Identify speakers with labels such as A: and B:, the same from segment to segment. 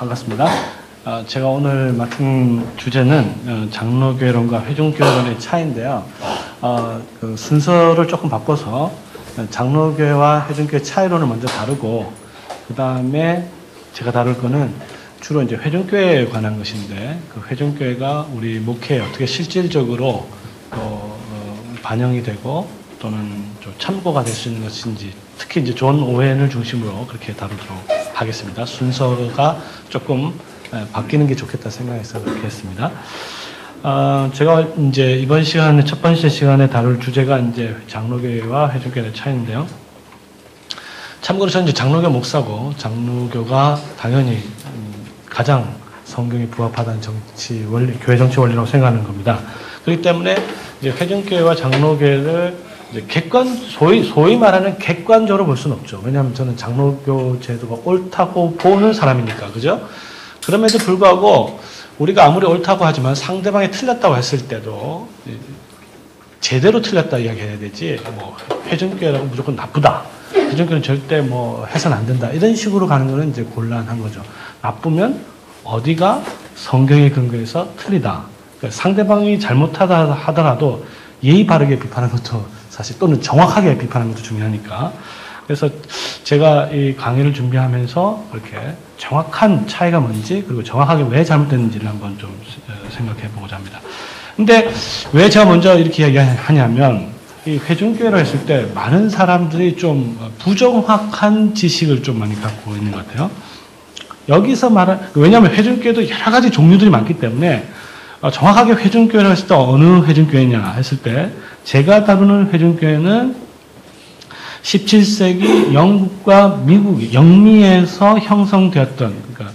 A: 반갑습니다. 제가 오늘 맡은 주제는 장로교회론과 회중교회론의 차이인데요. 그 순서를 조금 바꿔서 장로교회와 회중교회 차이론을 먼저 다루고, 그 다음에 제가 다룰 거는 주로 이제 회중교회에 관한 것인데, 그 회중교회가 우리 목회에 어떻게 실질적으로 반영이 되고 또는 좀 참고가 될 수 있는 것인지, 특히 이제 존 오웬을 중심으로 그렇게 다루도록 하겠습니다. 순서가 조금 바뀌는 게 좋겠다 생각해서 그렇게 했습니다. 제가 이제 이번 시간에, 첫 번째 시간에 다룰 주제가 이제 장로교회와 회중교회의 차이인데요. 참고로 저는 이제 장로교 목사고, 장로교가 당연히 가장 성경에 부합하다는 정치 원리, 교회 정치 원리라고 생각하는 겁니다. 그렇기 때문에 이제 회중교회와 장로교회를 이제 소위 말하는 객관적으로 볼 수는 없죠. 왜냐하면 저는 장로교 제도가 옳다고 보는 사람이니까, 그죠? 그럼에도 불구하고 우리가 아무리 옳다고 하지만 상대방이 틀렸다고 했을 때도 제대로 틀렸다 이야기해야 되지, 뭐 회중교회라고 무조건 나쁘다, 회중교회는 절대 뭐 해서는 안 된다, 이런 식으로 가는 거는 이제 곤란한 거죠. 나쁘면 어디가 성경에 근거해서 틀리다, 그러니까 상대방이 잘못하다 하더라도 예의 바르게 비판하는 것도 사실, 또는 정확하게 비판하는 것도 중요하니까. 그래서 제가 이 강의를 준비하면서 이렇게 정확한 차이가 뭔지, 그리고 정확하게 왜 잘못됐는지를 한번 좀 생각해 보고자 합니다. 근데 왜 제가 먼저 이렇게 이야기하냐면, 이 회중교회를 했을 때 많은 사람들이 좀 부정확한 지식을 좀 많이 갖고 있는 것 같아요. 여기서 왜냐하면 회중교회도 여러 가지 종류들이 많기 때문에 정확하게 회중교회를 했을 때 어느 회중교회냐 했을 때, 제가 다루는 회중교회는 17세기 영국과 미국이 영미에서 형성되었던, 그러니까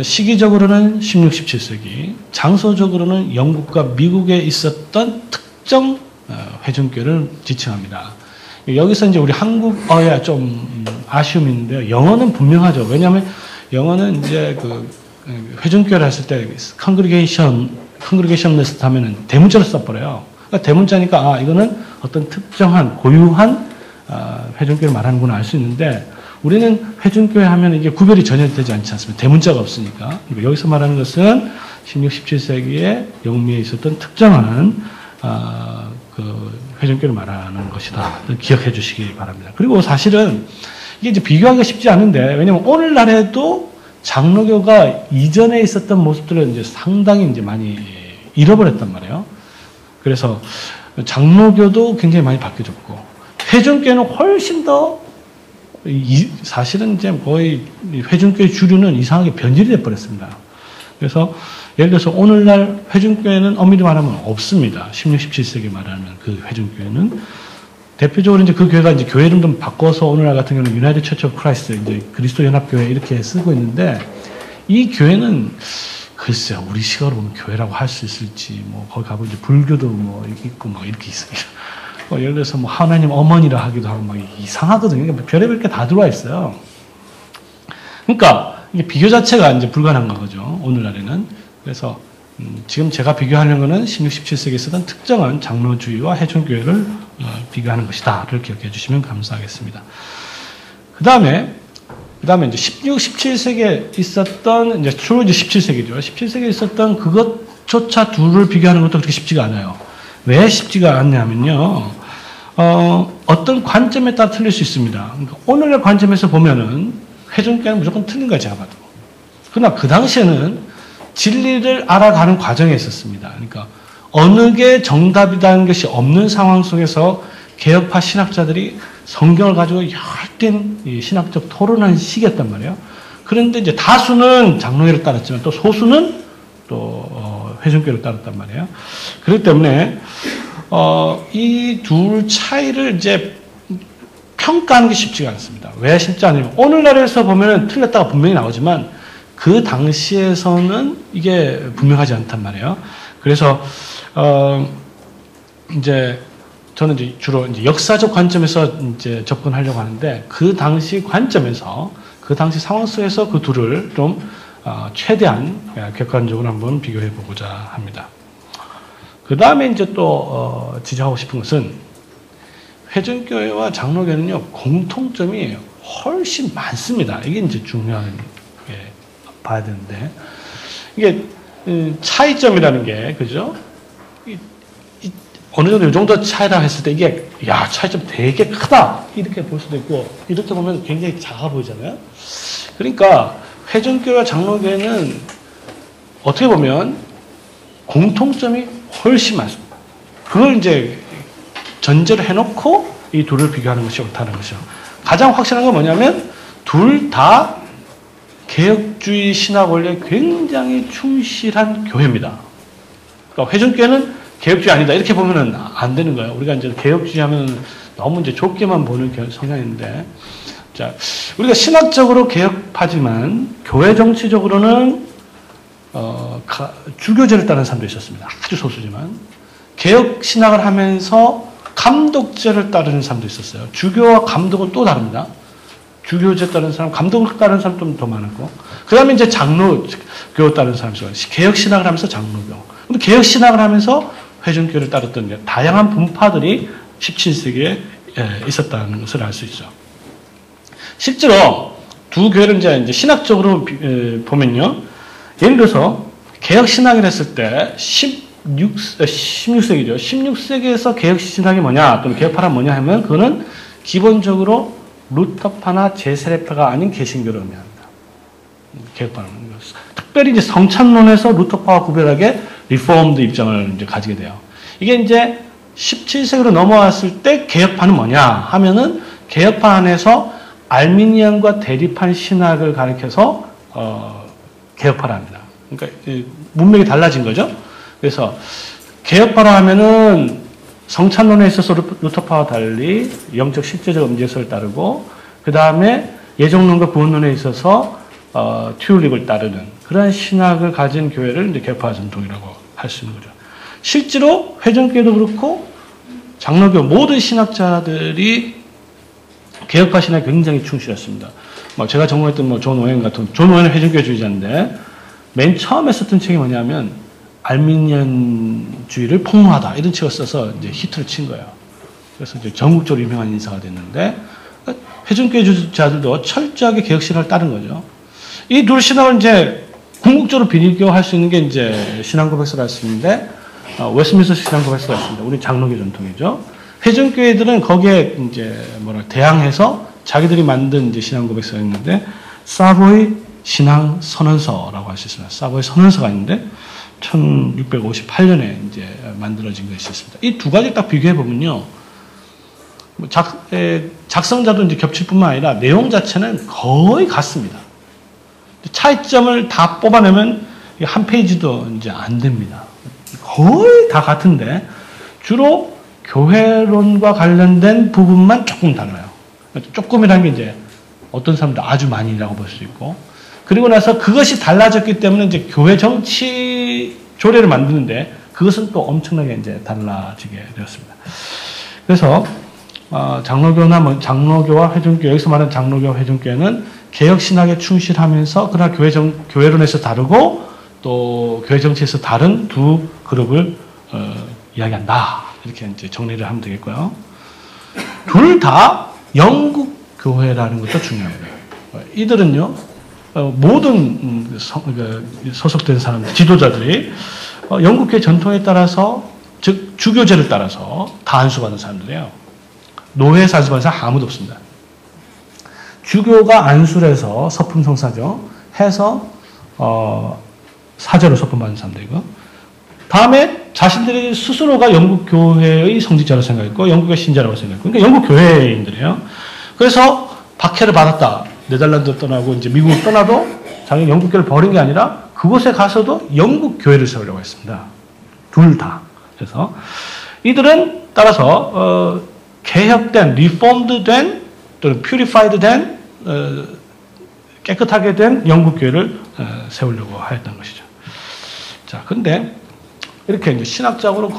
A: 시기적으로는 16, 17세기, 장소적으로는 영국과 미국에 있었던 특정 회중교회를 지칭합니다. 여기서 이제 우리 한국어에 좀 아쉬움이 있는데요. 영어는 분명하죠. 왜냐하면 영어는 이제 그 회중교회를 했을 때 컨그리게이션리스트 하면은 대문자로 써버려요. 그러니까 대문자니까 이거는 어떤 특정한 고유한 회중교회를 말하는구나 알 수 있는데, 우리는 회중교회 하면 이게 구별이 전혀 되지 않지 않습니까? 대문자가 없으니까. 그러니까 여기서 말하는 것은 16, 17세기에 영미에 있었던 특정한 그 회중교회를 말하는 것이다. 기억해 주시기 바랍니다. 그리고 사실은 이게 이제 비교하기가 쉽지 않은데, 왜냐면 오늘날에도 장로교가 이전에 있었던 모습들을 이제 상당히 이제 많이 잃어버렸단 말이에요. 그래서 장로교도 굉장히 많이 바뀌어졌고, 회중교회는 훨씬 더, 사실은 이제 거의 회중교회 주류는 이상하게 변질이 돼버렸습니다. 그래서 예를 들어서 오늘날 회중교회는 엄밀히 말하면 없습니다. 16, 17세기 말하는 그 회중교회는. 대표적으로 이제 그 교회가 이제 교회 이름 좀 바꿔서 오늘날 같은 경우는 유나이티드 처치 오브 크라이스트, 이제 그리스도 연합교회 이렇게 쓰고 있는데, 이 교회는 글쎄요, 우리 시각으로 보면 교회라고 할 수 있을지, 뭐 거기 가보면 이제 불교도 뭐 있고 막 이렇게 있습니다. 예를 들어서 뭐 하나님 어머니라 하기도 하고 막 이상하거든요. 그러니까 별의별 게 다 들어와 있어요. 그러니까 이게 비교 자체가 이제 불가능한 거죠, 오늘날에는. 그래서 지금 제가 비교하는 것은 16, 17세기에 쓰던 특정한 장로주의와 회중교회를 비교하는 것이다를 기억해 주시면 감사하겠습니다. 그 다음에 이제 16, 17세기에 있었던, 이제 주로 이제 17세기죠. 17세기에 있었던 그것조차 둘을 비교하는 것도 그렇게 쉽지가 않아요. 왜 쉽지가 않냐면요. 어떤 관점에 따라 틀릴 수 있습니다. 그러니까 오늘의 관점에서 보면은 회중교회는 무조건 틀린 거예요, 제가 봐도. 그러나 그 당시에는 진리를 알아가는 과정에 있었습니다. 그러니까 어느 게 정답이라는 것이 없는 상황 속에서 개혁파 신학자들이 성경을 가지고 열띤 신학적 토론하는 시기였단 말이에요. 그런데 이제 다수는 장로교를 따랐지만 또 소수는 또 회중교를 따랐단 말이에요. 그렇기 때문에 이 둘 차이를 이제 평가하는 게 쉽지가 않습니다. 왜 쉽지 않냐면, 오늘날에서 보면 틀렸다가 분명히 나오지만 그 당시에서는 이게 분명하지 않단 말이에요. 그래서 이제 저는 이제 주로 이제 역사적 관점에서 이제 접근하려고 하는데, 그 당시 관점에서, 그 당시 상황 속에서 그 둘을 좀 최대한 객관적으로 한번 비교해 보고자 합니다. 그 다음에 이제 또 지적하고 싶은 것은, 회중교회와 장로교회는요 공통점이 훨씬 많습니다. 이게 이제 중요한 봐야 되는데 이게 차이점이라는 게 그죠? 어느 정도 이 정도 차이라고 했을 때 이게 야 차이점 되게 크다 이렇게 볼 수도 있고 이렇게 보면 굉장히 작아 보이잖아요. 그러니까 회중교와 장로교회는 어떻게 보면 공통점이 훨씬 많습니다. 그걸 이제 전제로 해놓고 이 둘을 비교하는 것이 옳다는 것이죠. 가장 확실한 건 뭐냐면 둘 다 개혁주의 신학 원리에 굉장히 충실한 교회입니다. 그러니까 회중교회는 개혁주의 아니다 이렇게 보면은 안 되는 거예요. 우리가 이제 개혁주의 하면 너무 이제 좁게만 보는 성향인데, 자 우리가 신학적으로 개혁파지만 교회 정치적으로는 주교제를 따르는 사람도 있었습니다. 아주 소수지만 개혁 신학을 하면서 감독제를 따르는 사람도 있었어요. 주교와 감독은 또 다릅니다. 주교제 따르는 사람, 감독을 따르는 사람 좀 더 많았고, 그 다음에 이제 장로교 따르는 사람이 있어요. 개혁 신학을 하면서 장로교. 근데 개혁 신학을 하면서 회중교를 따랐던 다양한 분파들이 17세기에 있었다는 것을 알 수 있죠. 실제로 두 교회를 이제 신학적으로 보면요. 예를 들어서 개혁 신학을 했을 때 16세기죠. 16세기에서 개혁 신학이 뭐냐 또는 개혁파란 뭐냐 하면 그거는 기본적으로 루터파나 제세례파가 아닌 개신교를 의미합니다. 개혁파는 특별히 이제 성찬론에서 루터파와 구별하게 리포엄드 입장을 이제 가지게 돼요. 이게 이제 17세기로 넘어왔을 때 개혁파는 뭐냐 하면은 개혁파 안에서 알미니안과 대립한 신학을 가리켜서 개혁파라 합니다. 그러니까 문맥이 달라진 거죠. 그래서 개혁파라 하면은 성찬론에 있어서 루터파와 달리 영적 실제적 음재설을 따르고 그 다음에 예정론과 구원론에 있어서 튜립을 따르는 그러한 신학을 가진 교회를 이제 개혁파 전통이라고 할 수 있는 거죠. 실제로 회전교회도 그렇고 장로교 모든 신학자들이 개혁파 신학에 굉장히 충실했습니다. 제가 전공했던 존 오웬 같은 존 오웬은 회전교회주의자인데 맨 처음에 썼던 책이 뭐냐면 알미니안주의를 폭로하다 이런 책을 써서 이제 히트를 친 거예요. 그래서 이제 전국적으로 유명한 인사가 됐는데 회전교회주의자들도 철저하게 개혁 신학을 따른 거죠. 이 둘 신학을 이제 궁극적으로 비교할 수 있는 게 이제 신앙고백서를 할 수 있는데 웨스트민스터 신앙고백서가 있습니다. 우리 장로교 전통이죠. 회전교회들은 거기에 이제 대항해서 자기들이 만든 이제 신앙고백서가 있는데 사보이 신앙선언서라고 할 수 있습니다. 사보이 선언서가 있는데 1658년에 이제 만들어진 것이 있습니다. 이 두 가지 딱 비교해 보면요, 작성자도 이제 겹칠 뿐만 아니라 내용 자체는 거의 같습니다. 차이점을 다 뽑아내면 한 페이지도 이제 안 됩니다. 거의 다 같은데 주로 교회론과 관련된 부분만 조금 달라요. 조금이라는 게 이제 어떤 사람들 아주 많이라고 볼 수 있고, 그리고 나서 그것이 달라졌기 때문에 이제 교회 정치 조례를 만드는데 그것은 또 엄청나게 이제 달라지게 되었습니다. 그래서 장로교나 장로교와 회중교, 여기서 말하는 장로교와 회중교회는 개혁 신학에 충실하면서 그러나 교회론에서 다르고 또 교회 정치에서 다른 두 그룹을 이야기한다. 이렇게 이제 정리를 하면 되겠고요. 둘 다 영국 교회라는 것도 중요합니다. 이들은요, 모든 소속된 사람들, 지도자들이 영국교회 전통에 따라서, 즉 주교제를 따라서 다 안수받은 사람들이에요. 노회에서 안수받은 사람 아무도 없습니다. 주교가 안수를 해서 서품성사죠. 해서 사제로 서품받은 사람들이고, 다음에 자신들이 스스로가 영국교회의 성직자라고 생각했고 영국의 신자라고 생각했고, 그러니까 영국교회인들이에요. 그래서 박해를 받았다. 네덜란드 떠나고 이제 미국을 떠나도 자기는 영국교회를 버린 게 아니라 그곳에 가서도 영국교회를 세우려고 했습니다. 둘 다. 그래서 이들은 따라서 개혁된, 리폼드된, 또는 퓨리파이드된, 깨끗하게 된 영국교회를 세우려고 하였던 것이죠. 자, 근데 이렇게 이제 신학적으로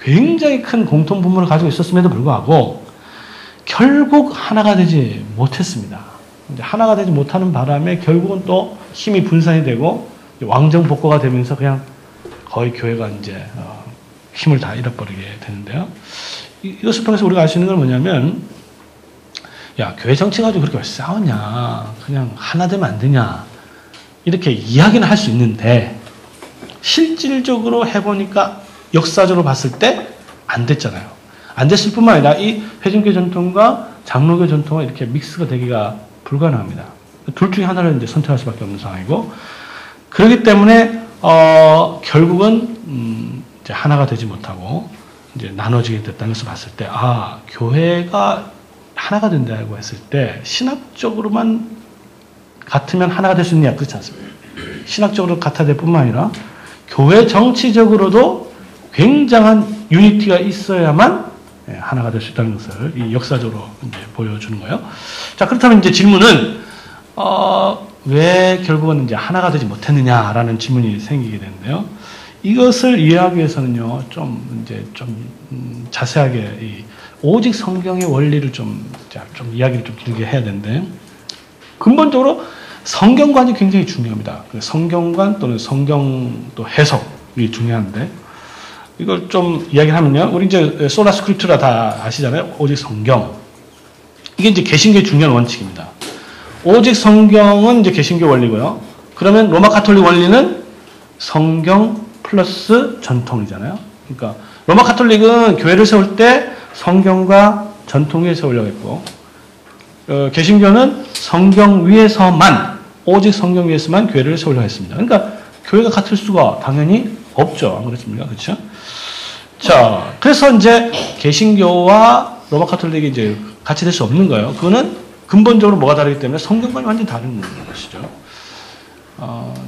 A: 굉장히 큰 공통 분모를 가지고 있었음에도 불구하고 결국 하나가 되지 못했습니다. 이제 하나가 되지 못하는 바람에 결국은 또 힘이 분산이 되고 왕정복고가 되면서 그냥 거의 교회가 이제 힘을 다 잃어버리게 되는데요. 이것을 통해서 우리가 알 수 있는 건 뭐냐면 야, 교회 정치 가지고 그렇게 왜 싸우냐? 그냥 하나 되면 안 되냐? 이렇게 이야기는 할 수 있는데 실질적으로 해보니까 역사적으로 봤을 때 안 됐잖아요. 안 됐을 뿐만 아니라 이 회중교 전통과 장로교 전통은 이렇게 믹스가 되기가 불가능합니다. 둘 중에 하나를 이제 선택할 수밖에 없는 상황이고, 그렇기 때문에 결국은 이제 하나가 되지 못하고 이제 나눠지게 됐다는 것을 봤을 때, 교회가 하나가 된다고 했을 때 신학적으로만 같으면 하나가 될 수 있느냐? 그렇지 않습니다. 신학적으로 같아야 될 뿐만 아니라 교회 정치적으로도 굉장한 유니티가 있어야만 하나가 될 수 있다는 것을 이 역사적으로 이제 보여주는 거예요. 자, 그렇다면 이제 질문은 왜 결국은 이제 하나가 되지 못했느냐라는 질문이 생기게 되는데요. 이것을 이해하기 위해서는요, 좀 자세하게 이 오직 성경의 원리를 좀 이야기를 좀 길게 해야 되는데, 근본적으로 성경관이 굉장히 중요합니다. 성경관 또는 성경 또 해석이 중요한데, 이걸 좀 이야기를 하면요, 우리 이제 소라 스크립투라 다 아시잖아요. 오직 성경. 이게 이제 개신교의 중요한 원칙입니다. 오직 성경은 이제 개신교 원리고요. 그러면 로마 가톨릭 원리는 성경 플러스 전통이잖아요. 그러니까 로마 가톨릭은 교회를 세울 때 성경과 전통 위에 세우려고 했고, 개신교는 성경 위에서만, 오직 성경 위에서만 교회를 세우려고 했습니다. 그러니까 교회가 같을 수가 당연히 없죠. 안 그렇습니까? 그렇죠? 자, 그래서 이제 개신교와 로마 가톨릭이 이제 같이 될 수 없는 거예요. 그거는 근본적으로 뭐가 다르기 때문에 성경관이 완전히 다른 것이죠.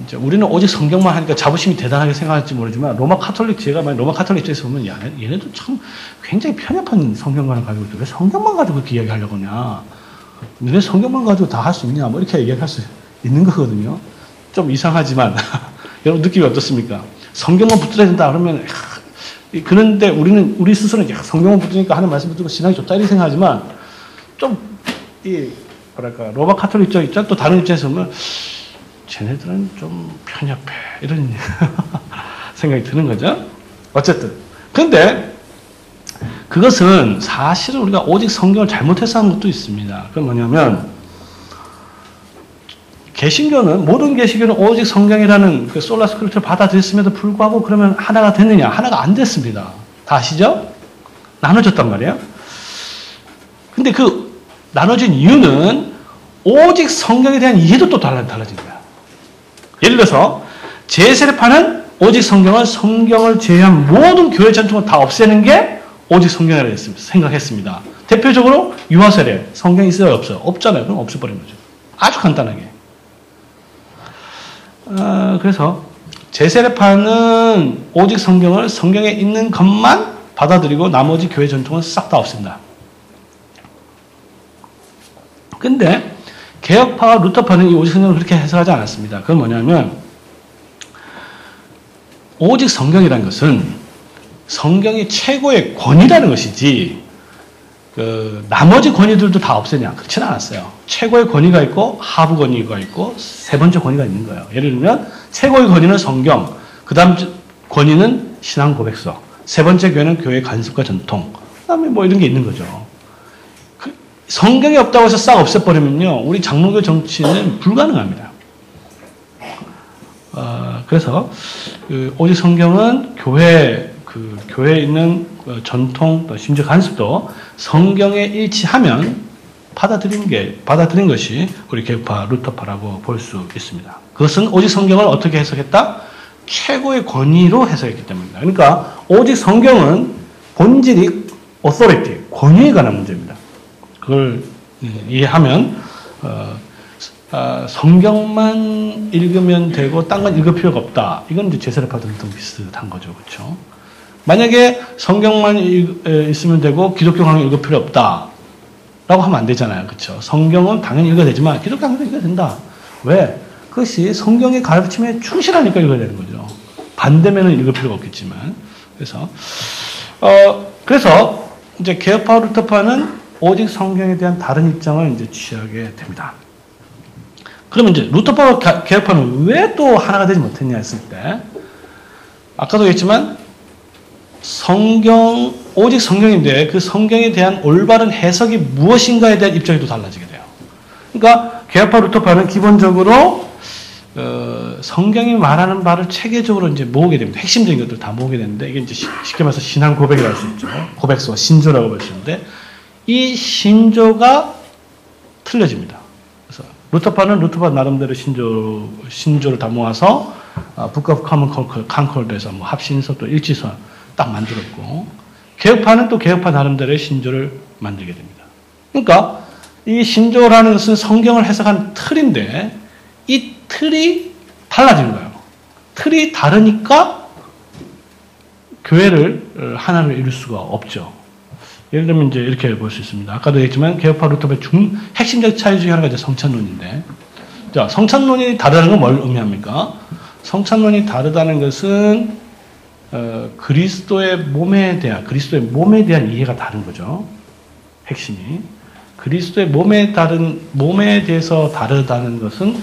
A: 이제 우리는 오직 성경만 하니까 자부심이 대단하게 생각할지 모르지만, 로마 가톨릭, 제가 만약 로마 가톨릭 쪽에서 보면, 얘네도 참 굉장히 편협한 성경관을 가지고 있고, 왜 성경만 가지고 그렇게 이야기하려고 하냐? 너네 성경만 가지고 다 할 수 있냐? 뭐 이렇게 이야기할 수 있는 거거든요. 좀 이상하지만, 여러분 느낌이 어떻습니까? 성경만 붙들어야 된다 그러면, 그런데 우리 스스로는 성경만 붙으니까 하는 말씀 듣고 신앙이 좋다 이렇게 생각하지만, 로마 가톨릭 쪽 입장, 또 다른 입장에서 보면, 쟤네들은 좀 편협해. 이런 생각이 드는 거죠. 어쨌든. 근데, 그것은 사실은 우리가 오직 성경을 잘못해서 하는 것도 있습니다. 그건 뭐냐면, 개신교는, 모든 개신교는 오직 성경이라는 그 솔라 스크립트를 받아들였음에도 불구하고 그러면 하나가 됐느냐? 하나가 안 됐습니다. 다 아시죠? 나눠졌단 말이에요. 근데 그 나눠진 이유는 오직 성경에 대한 이해도 또 달라진 거야. 예를 들어서 제세례파는 오직 성경을 제외한 모든 교회 전통을 다 없애는 게 오직 성경이라고 생각했습니다. 대표적으로 유아세례, 성경이 있어요, 없어요? 없잖아요. 그럼 없애버린 거죠. 아주 간단하게. 그래서 제세례파는 오직 성경에 있는 것만 받아들이고 나머지 교회 전통은 싹 다 없앤다. 근데 개혁파와 루터파는 이 오직 성경을 그렇게 해석하지 않았습니다. 그건 뭐냐면, 오직 성경이라는 것은 성경이 최고의 권위라는 것이지, 나머지 권위들도 다 없애냐? 그렇지는 않았어요. 최고의 권위가 있고, 하부 권위가 있고, 세 번째 권위가 있는 거예요. 예를 들면, 최고의 권위는 성경, 그 다음 권위는 신앙 고백서, 세 번째 권위는 교회 간섭과 전통, 그 다음에 뭐 이런 게 있는 거죠. 성경이 없다고 해서 싹 없애버리면요, 우리 장로교 정치는 불가능합니다. 그래서, 오직 성경은 교회에 있는 전통, 또 심지어 간섭도 성경에 일치하면 받아들인 것이 우리 개혁파, 루터파라고 볼 수 있습니다. 그것은 오직 성경을 어떻게 해석했다? 최고의 권위로 해석했기 때문입니다. 그러니까, 오직 성경은 본질이 authority, 권위에 관한 문제입니다. 그걸 이해하면 성경만 읽으면 되고 딴 건 읽을 필요가 없다. 이건 이제 제세례파들은 좀 비슷한 거죠, 그렇죠? 만약에 성경만 있으면 되고 기독교 강의 읽을 필요 없다라고 하면 안 되잖아요, 그렇죠? 성경은 당연히 읽어야 되지만 기독교 강의도 읽어야 된다. 왜? 그것이 성경의 가르침에 충실하니까 읽어야 되는 거죠. 반대면은 읽을 필요가 없겠지만. 그래서 이제 개혁파, 루터파는 오직 성경에 대한 다른 입장을 이제 취하게 됩니다. 그러면 이제 루터파와 개혁파는 왜 또 하나가 되지 못했냐 했을 때, 아까도 얘기했지만 오직 성경인데 그 성경에 대한 올바른 해석이 무엇인가에 대한 입장이 또 달라지게 돼요. 그러니까 개혁파 루터파는 기본적으로 성경이 말하는 바를 체계적으로 이제 모으게 됩니다. 핵심적인 것들 다 모으게 되는데 이게 이제 쉽게 말해서 신앙 고백이라고 할 수 있죠. 고백서, 신조라고 볼 수 있는데 이 신조가 틀려집니다. 그래서 루터파는 루터파 나름대로 신조를 다 모아서 Book of Common Concord에서 뭐 합신서 또 일지서 딱 만들었고 개혁파는 또 개혁파 나름대로의 신조를 만들게 됩니다. 그러니까 이 신조라는 것은 성경을 해석한 틀인데 이 틀이 달라지는 거예요. 틀이 다르니까 교회를 하나로 이룰 수가 없죠. 예를 들면 이제 이렇게 볼 수 있습니다. 아까도 얘기했지만 개혁파 루터파의 핵심적 차이 중에 하나가 이제 성찬론인데, 자, 성찬론이 다르다는 건 뭘 의미합니까? 성찬론이 다르다는 것은 그리스도의 몸에 대한 이해가 다른 거죠. 핵심이 그리스도의 몸에 대해서 다르다는 것은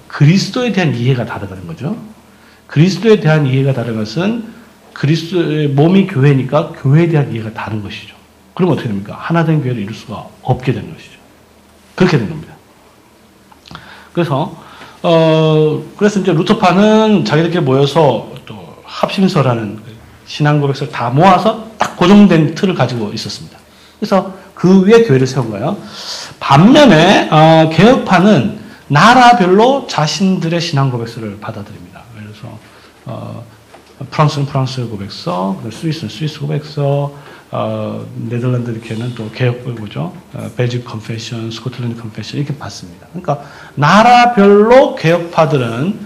A: 그리스도에 대한 이해가 다르다는 거죠. 그리스도에 대한 이해가 다른 것은 그리스도의 몸이 교회니까 교회에 대한 이해가 다른 것이죠. 그럼 어떻게 됩니까? 하나된 교회를 이룰 수가 없게 되는 것이죠. 그렇게 된 겁니다. 그래서 이제 루터파는 자기들끼리 모여서 또 합심서라는 신앙 고백서를 다 모아서 딱 고정된 틀을 가지고 있었습니다. 그래서 그 위에 교회를 세운 거예요. 반면에 개혁파는 나라별로 자신들의 신앙 고백서를 받아들입니다. 그래서 프랑스는 프랑스 고백서, 스위스는 스위스 고백서, 네덜란드 이렇게는 또 개혁 뭐죠? 벨직 컨페션, 스코틀랜드 컨페션 이렇게 받습니다. 그러니까 나라별로 개혁파들은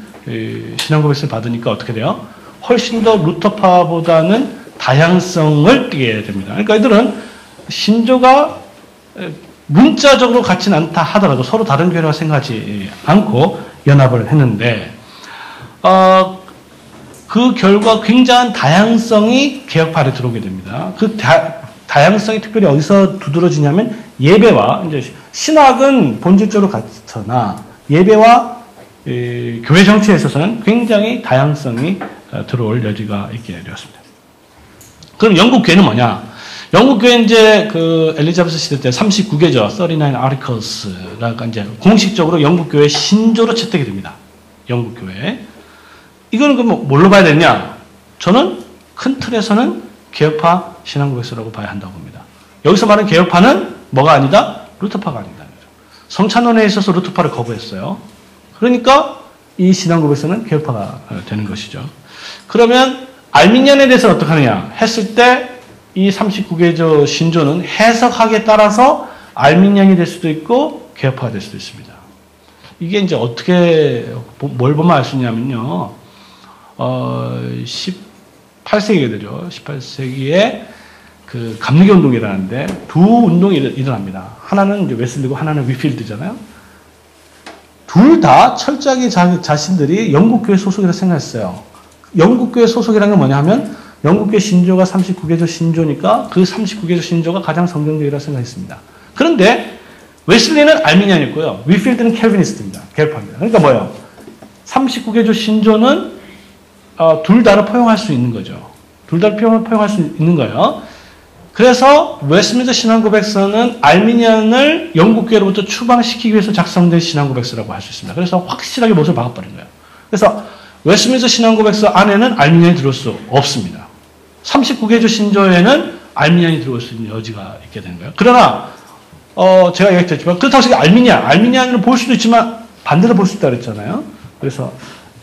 A: 신앙 고백서를 받으니까 어떻게 돼요? 훨씬 더 루터파보다는 다양성을 띠게 됩니다. 그러니까 이들은 신조가 문자적으로 같지는 않다 하더라도 서로 다른 교회라고 생각하지 않고 연합을 했는데 그 결과 굉장한 다양성이 개혁파에 들어오게 됩니다. 그 다양성이 특별히 어디서 두드러지냐면 예배와 이제 신학은 본질적으로 같으나 예배와 교회 정치에 있어서는 굉장히 다양성이 들어올 여지가 있게 되었습니다. 그럼 영국 교회는 뭐냐? 영국 교회는 이제 그 엘리자베스 시대 때 39개죠. 39 Articles라가 이제 공식적으로 영국 교회 신조로 채택이 됩니다. 영국 교회. 이거는 그럼 뭘로 봐야 되냐? 저는 큰 틀에서는 개혁파 신앙고백서라고 봐야 한다고 봅니다. 여기서 말하는 개혁파는 뭐가 아니다? 루터파가 아니다. 성찬론에 있어서 루터파를 거부했어요. 그러니까 이 신앙고백서는 개혁파가 되는 것이죠. 그러면 알미니안에 대해서는 어떻게 하느냐 했을 때 이 39개조 신조는 해석학에 따라서 알미니안이 될 수도 있고 개혁파가 될 수도 있습니다. 이게 이제 어떻게 뭘 보면 알 수 있냐면요. 18세기가 되죠. 18세기에 그 감리교 운동이라는데 두 운동이 일어납니다. 하나는 이제 웨슬리고 하나는 위필드잖아요. 둘 다 철저하게 자신들이 영국교회 소속이라고 생각했어요. 영국교회 소속이라는 게 뭐냐 하면 영국교회 신조가 39개조 신조니까 그 39개조 신조가 가장 성경적이라고 생각했습니다. 그런데 웨슬리는 알미니안이었고요. 위필드는 캘비니스트입니다. 개혁파입니다. 그러니까 뭐예요? 39개조 신조는 둘 다를 포용할 수 있는 거죠. 둘 다를 포용할 수 있는 거예요. 그래서 웨스트민스터 신앙고백서는 알미니안을 영국교회로부터 추방시키기 위해서 작성된 신앙고백서라고 할 수 있습니다. 그래서 확실하게 못을 박아버린 거예요. 그래서 웨스트민스터 신앙고백서 안에는 알미니안이 들어올 수 없습니다. 39개조 신조에는 알미니안이 들어올 수 있는 여지가 있게 되는 거예요. 그러나 제가 얘기했지만 그렇다고 해서 알미니안을 볼 수도 있지만 반대로 볼 수 있다고 그랬잖아요. 그래서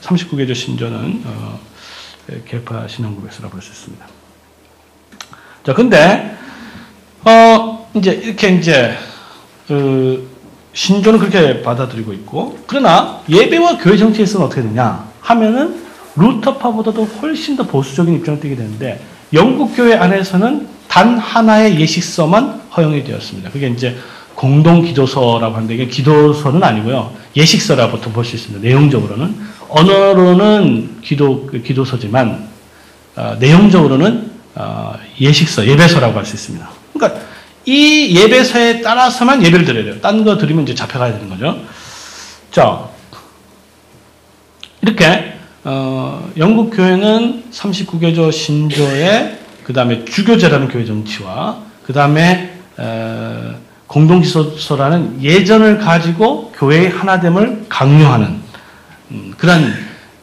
A: 39개조 신조는 개혁파 신앙고백서라고 볼 수 있습니다. 자, 근데 이제 이렇게 이제 신조는 그렇게 받아들이고 있고, 그러나 예배와 교회 정치에서는 어떻게 되냐 하면은 루터파보다도 훨씬 더 보수적인 입장을 띠게 되는데, 영국 교회 안에서는 단 하나의 예식서만 허용이 되었습니다. 그게 이제 공동 기도서라고 하는데, 이게 기도서는 아니고요, 예식서라고 보통 볼 수 있습니다. 내용적으로는 언어로는 기도서지만 내용적으로는 예식서, 예배서라고 할 수 있습니다. 그러니까 이 예배서에 따라서만 예배를 드려야 돼요. 딴 거 드리면 이제 잡혀가야 되는 거죠. 자, 이렇게 영국 교회는 39개조 신조의 그 다음에 주교제라는 교회 정치와 그 다음에 공동지소라는 예전을 가지고 교회의 하나됨을 강요하는 그런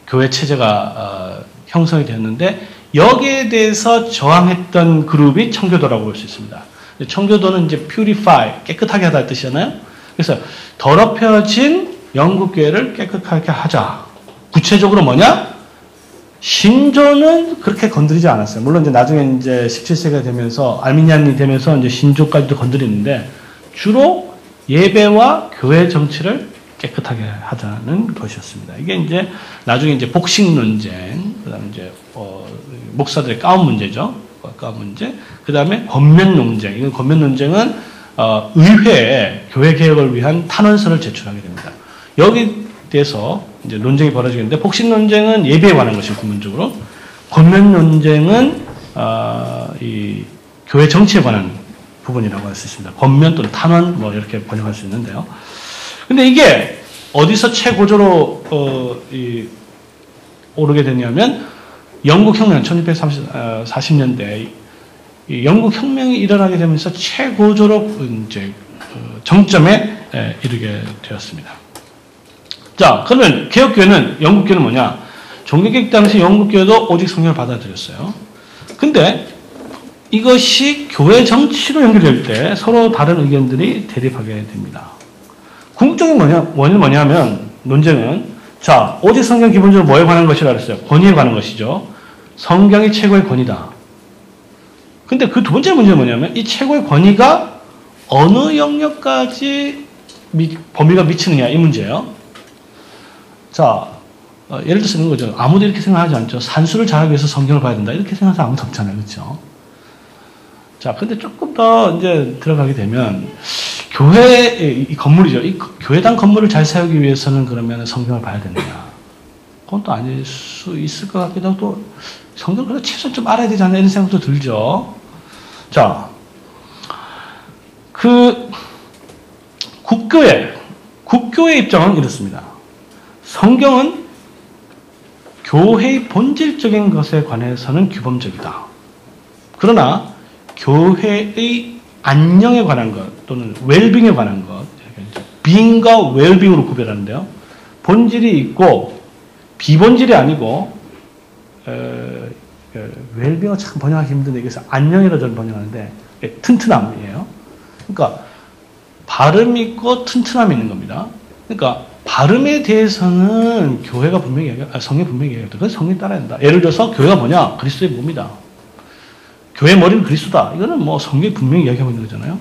A: 교회 체제가 형성이 되었는데 여기에 대해서 저항했던 그룹이 청교도라고 볼 수 있습니다. 청교도는 이제 purify, 깨끗하게 하다 뜻이잖아요. 그래서 더럽혀진 영국 교회를 깨끗하게 하자. 구체적으로 뭐냐? 신조는 그렇게 건드리지 않았어요. 물론 이제 나중에 이제 17세기가 되면서 알미니안이 되면서 이제 신조까지도 건드리는데 주로 예배와 교회 정치를 깨끗하게 하자는 것이었습니다. 이게 이제 나중에 이제 복식 논쟁, 그다음에 이제 목사들의 가운 문제죠. 가운 문제. 그다음에 권면 논쟁. 이건 권면 논쟁은 의회에 교회 개혁을 위한 탄원서를 제출하게 됩니다. 여기 대해서 이제 논쟁이 벌어지는데 복식 논쟁은 예배에 관한 것이고 근본적으로 권면 논쟁은 이 교회 정치에 관한 부분이라고 할 수 있습니다. 권면 또는 탄원 뭐 이렇게 번역할 수 있는데요. 근데 이게 어디서 최고조로 오르게 되냐면 영국 혁명 1640년대 영국 혁명이 일어나게 되면서 최고조로 이제 정점에 이르게 되었습니다. 자, 그러면 개혁교회는 영국교회는 뭐냐? 종교개혁 당시 영국교회도 오직 성령을 받아들였어요. 근데 이것이 교회 정치로 연결될 때 서로 다른 의견들이 대립하게 됩니다. 궁극적인 원인은 뭐냐면 논쟁은 자, 오직 성경 기본적으로 뭐에 관한 것이라 그랬어요? 권위에 관한 것이죠. 성경이 최고의 권위다. 근데 그 두 번째 문제는 뭐냐면 이 최고의 권위가 어느 영역까지 범위가 미치느냐 이 문제예요. 자, 예를 들어서 이런 거죠. 아무도 이렇게 생각하지 않죠. 산수를 잘하기 위해서 성경을 봐야 된다. 이렇게 생각하는 아무도 없잖아요. 그렇죠? 자, 근데 조금 더 이제 들어가게 되면 교회 이 건물이죠. 이 교회당 건물을 잘 세우기 위해서는 그러면 성경을 봐야 되느냐? 그건 또 아닐 수 있을 것 같기도 하고 또 성경을 그래도 최소한 좀 알아야 되지 않나 이런 생각도 들죠. 자, 국교의 입장은 이렇습니다. 성경은 교회의 본질적인 것에 관해서는 규범적이다. 그러나 교회의 안녕에 관한 것 또는 웰빙에 관한 것, 빙과 웰빙으로 구별하는데요. 본질이 있고 비본질이 아니고 웰빙은 참 번역하기 힘든데 그래서 안녕이라고 저는 번역하는데 튼튼함이에요. 그러니까 발음이 있고 튼튼함이 있는 겁니다. 그러니까 발음에 대해서는 교회가 분명히 성경이 분명히 얘기합니다. 그래서 성경이 따라야 된다. 예를 들어서 교회가 뭐냐? 그리스도의 몸이다. 교회 머리는 그리스도다. 이거는 뭐 성경이 분명히 이야기하고 있는 거잖아요.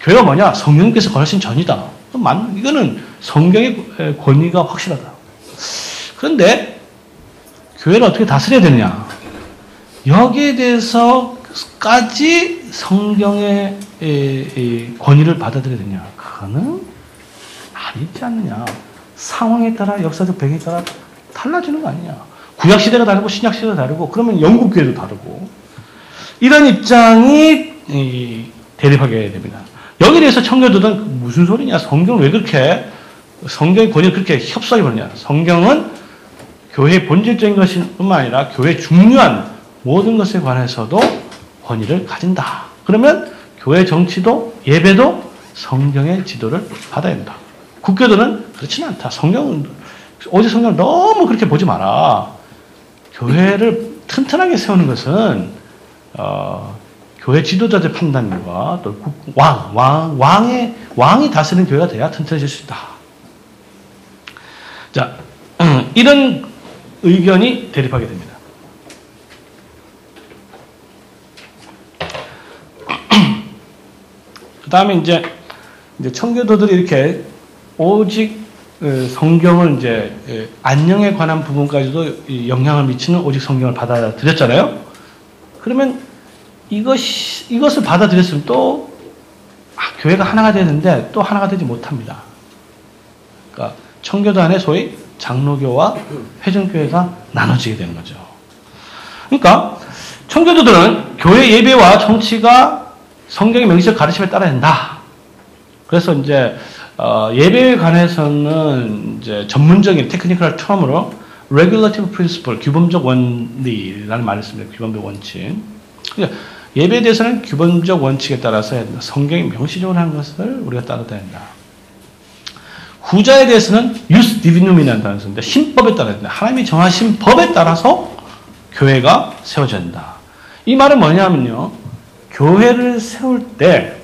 A: 교회가 뭐냐? 성령께서 거하신 전이다. 이거는 성경의 권위가 확실하다. 그런데 교회를 어떻게 다스려야 되느냐? 여기에 대해서까지 성경의 권위를 받아들여야 되냐? 그거는 아니지 않느냐? 상황에 따라 역사적 배경에 따라 달라지는 거 아니냐? 구약 시대가 다르고 신약 시대가 다르고 그러면 영국 교회도 다르고 이런 입장이 대립하게 됩니다. 여기에 대해서 청교도들은 무슨 소리냐? 성경을 왜 그렇게 성경의 권위를 그렇게 협소하게 보느냐? 성경은 교회의 본질적인 것뿐만 아니라 교회의 중요한 모든 것에 관해서도 권위를 가진다. 그러면 교회 정치도 예배도 성경의 지도를 받아야 된다. 국교도는 그렇지는 않다. 오직 성경을 너무 그렇게 보지 마라. 교회를 튼튼하게 세우는 것은 교회 지도자들 판단과 또 왕이 다스리는 교회가 돼야 튼튼해질 수 있다. 자, 이런 의견이 대립하게 됩니다. 그 다음에 이제 청교도들이 이렇게 오직 성경을 이제 안녕에 관한 부분까지도 영향을 미치는 오직 성경을 받아들였잖아요. 그러면 이것을 받아들였으면 또 교회가 하나가 되는데 또 하나가 되지 못합니다. 그러니까 청교도 안에 소위 장로교와 회중교회가 나눠지게 되는 거죠. 그러니까 청교도들은 교회 예배와 정치가 성경의 명시적 가르침에 따라야 된다. 그래서 이제 예배에 관해서는 이제 전문적인 테크니컬 term으로 regulative principle, 규범적 원리라는 말을 씁니다. 규범적 원칙. 그러니까 예배에 대해서는 규범적 원칙에 따라서 해야 된다. 성경이 명시적으로 한 것을 우리가 따라야 된다. 후자에 대해서는 jus divinum이라는 단어를 씁니다. 신법에 따라야 된다. 하나님이 정하신 법에 따라서 교회가 세워져야 된다. 이 말은 뭐냐면요. 교회를 세울 때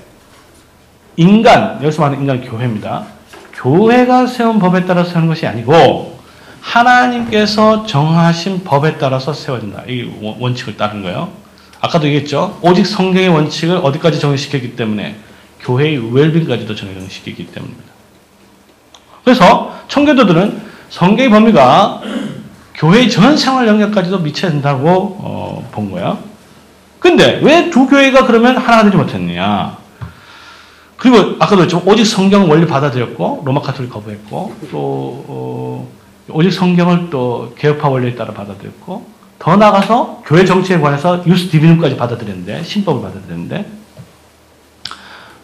A: 인간, 여기서 말하는 인간 교회입니다. 교회가 세운 법에 따라서 세우는 것이 아니고 하나님께서 정하신 법에 따라서 세워진다. 이 원칙을 따르는 거예요. 아까도 얘기했죠. 오직 성경의 원칙을 어디까지 정의시켰기 때문에 교회의 웰빙까지도 정의시켰기 때문입니다. 그래서 청교도들은 성경의 범위가 교회의 전 생활 영역까지도 미쳐야 된다고 본 거예요. 근데 왜 두 교회가 그러면 하나가 되지 못했느냐? 그리고 아까도 했죠. 오직 성경 원리 받아들였고 로마 카톨릭 거부했고 또 오직 성경을 또 개혁파 원리에 따라 받아들였고 더 나아가서 교회 정치에 관해서 유스 디비눔까지 받아들였는데 신법을 받아들였는데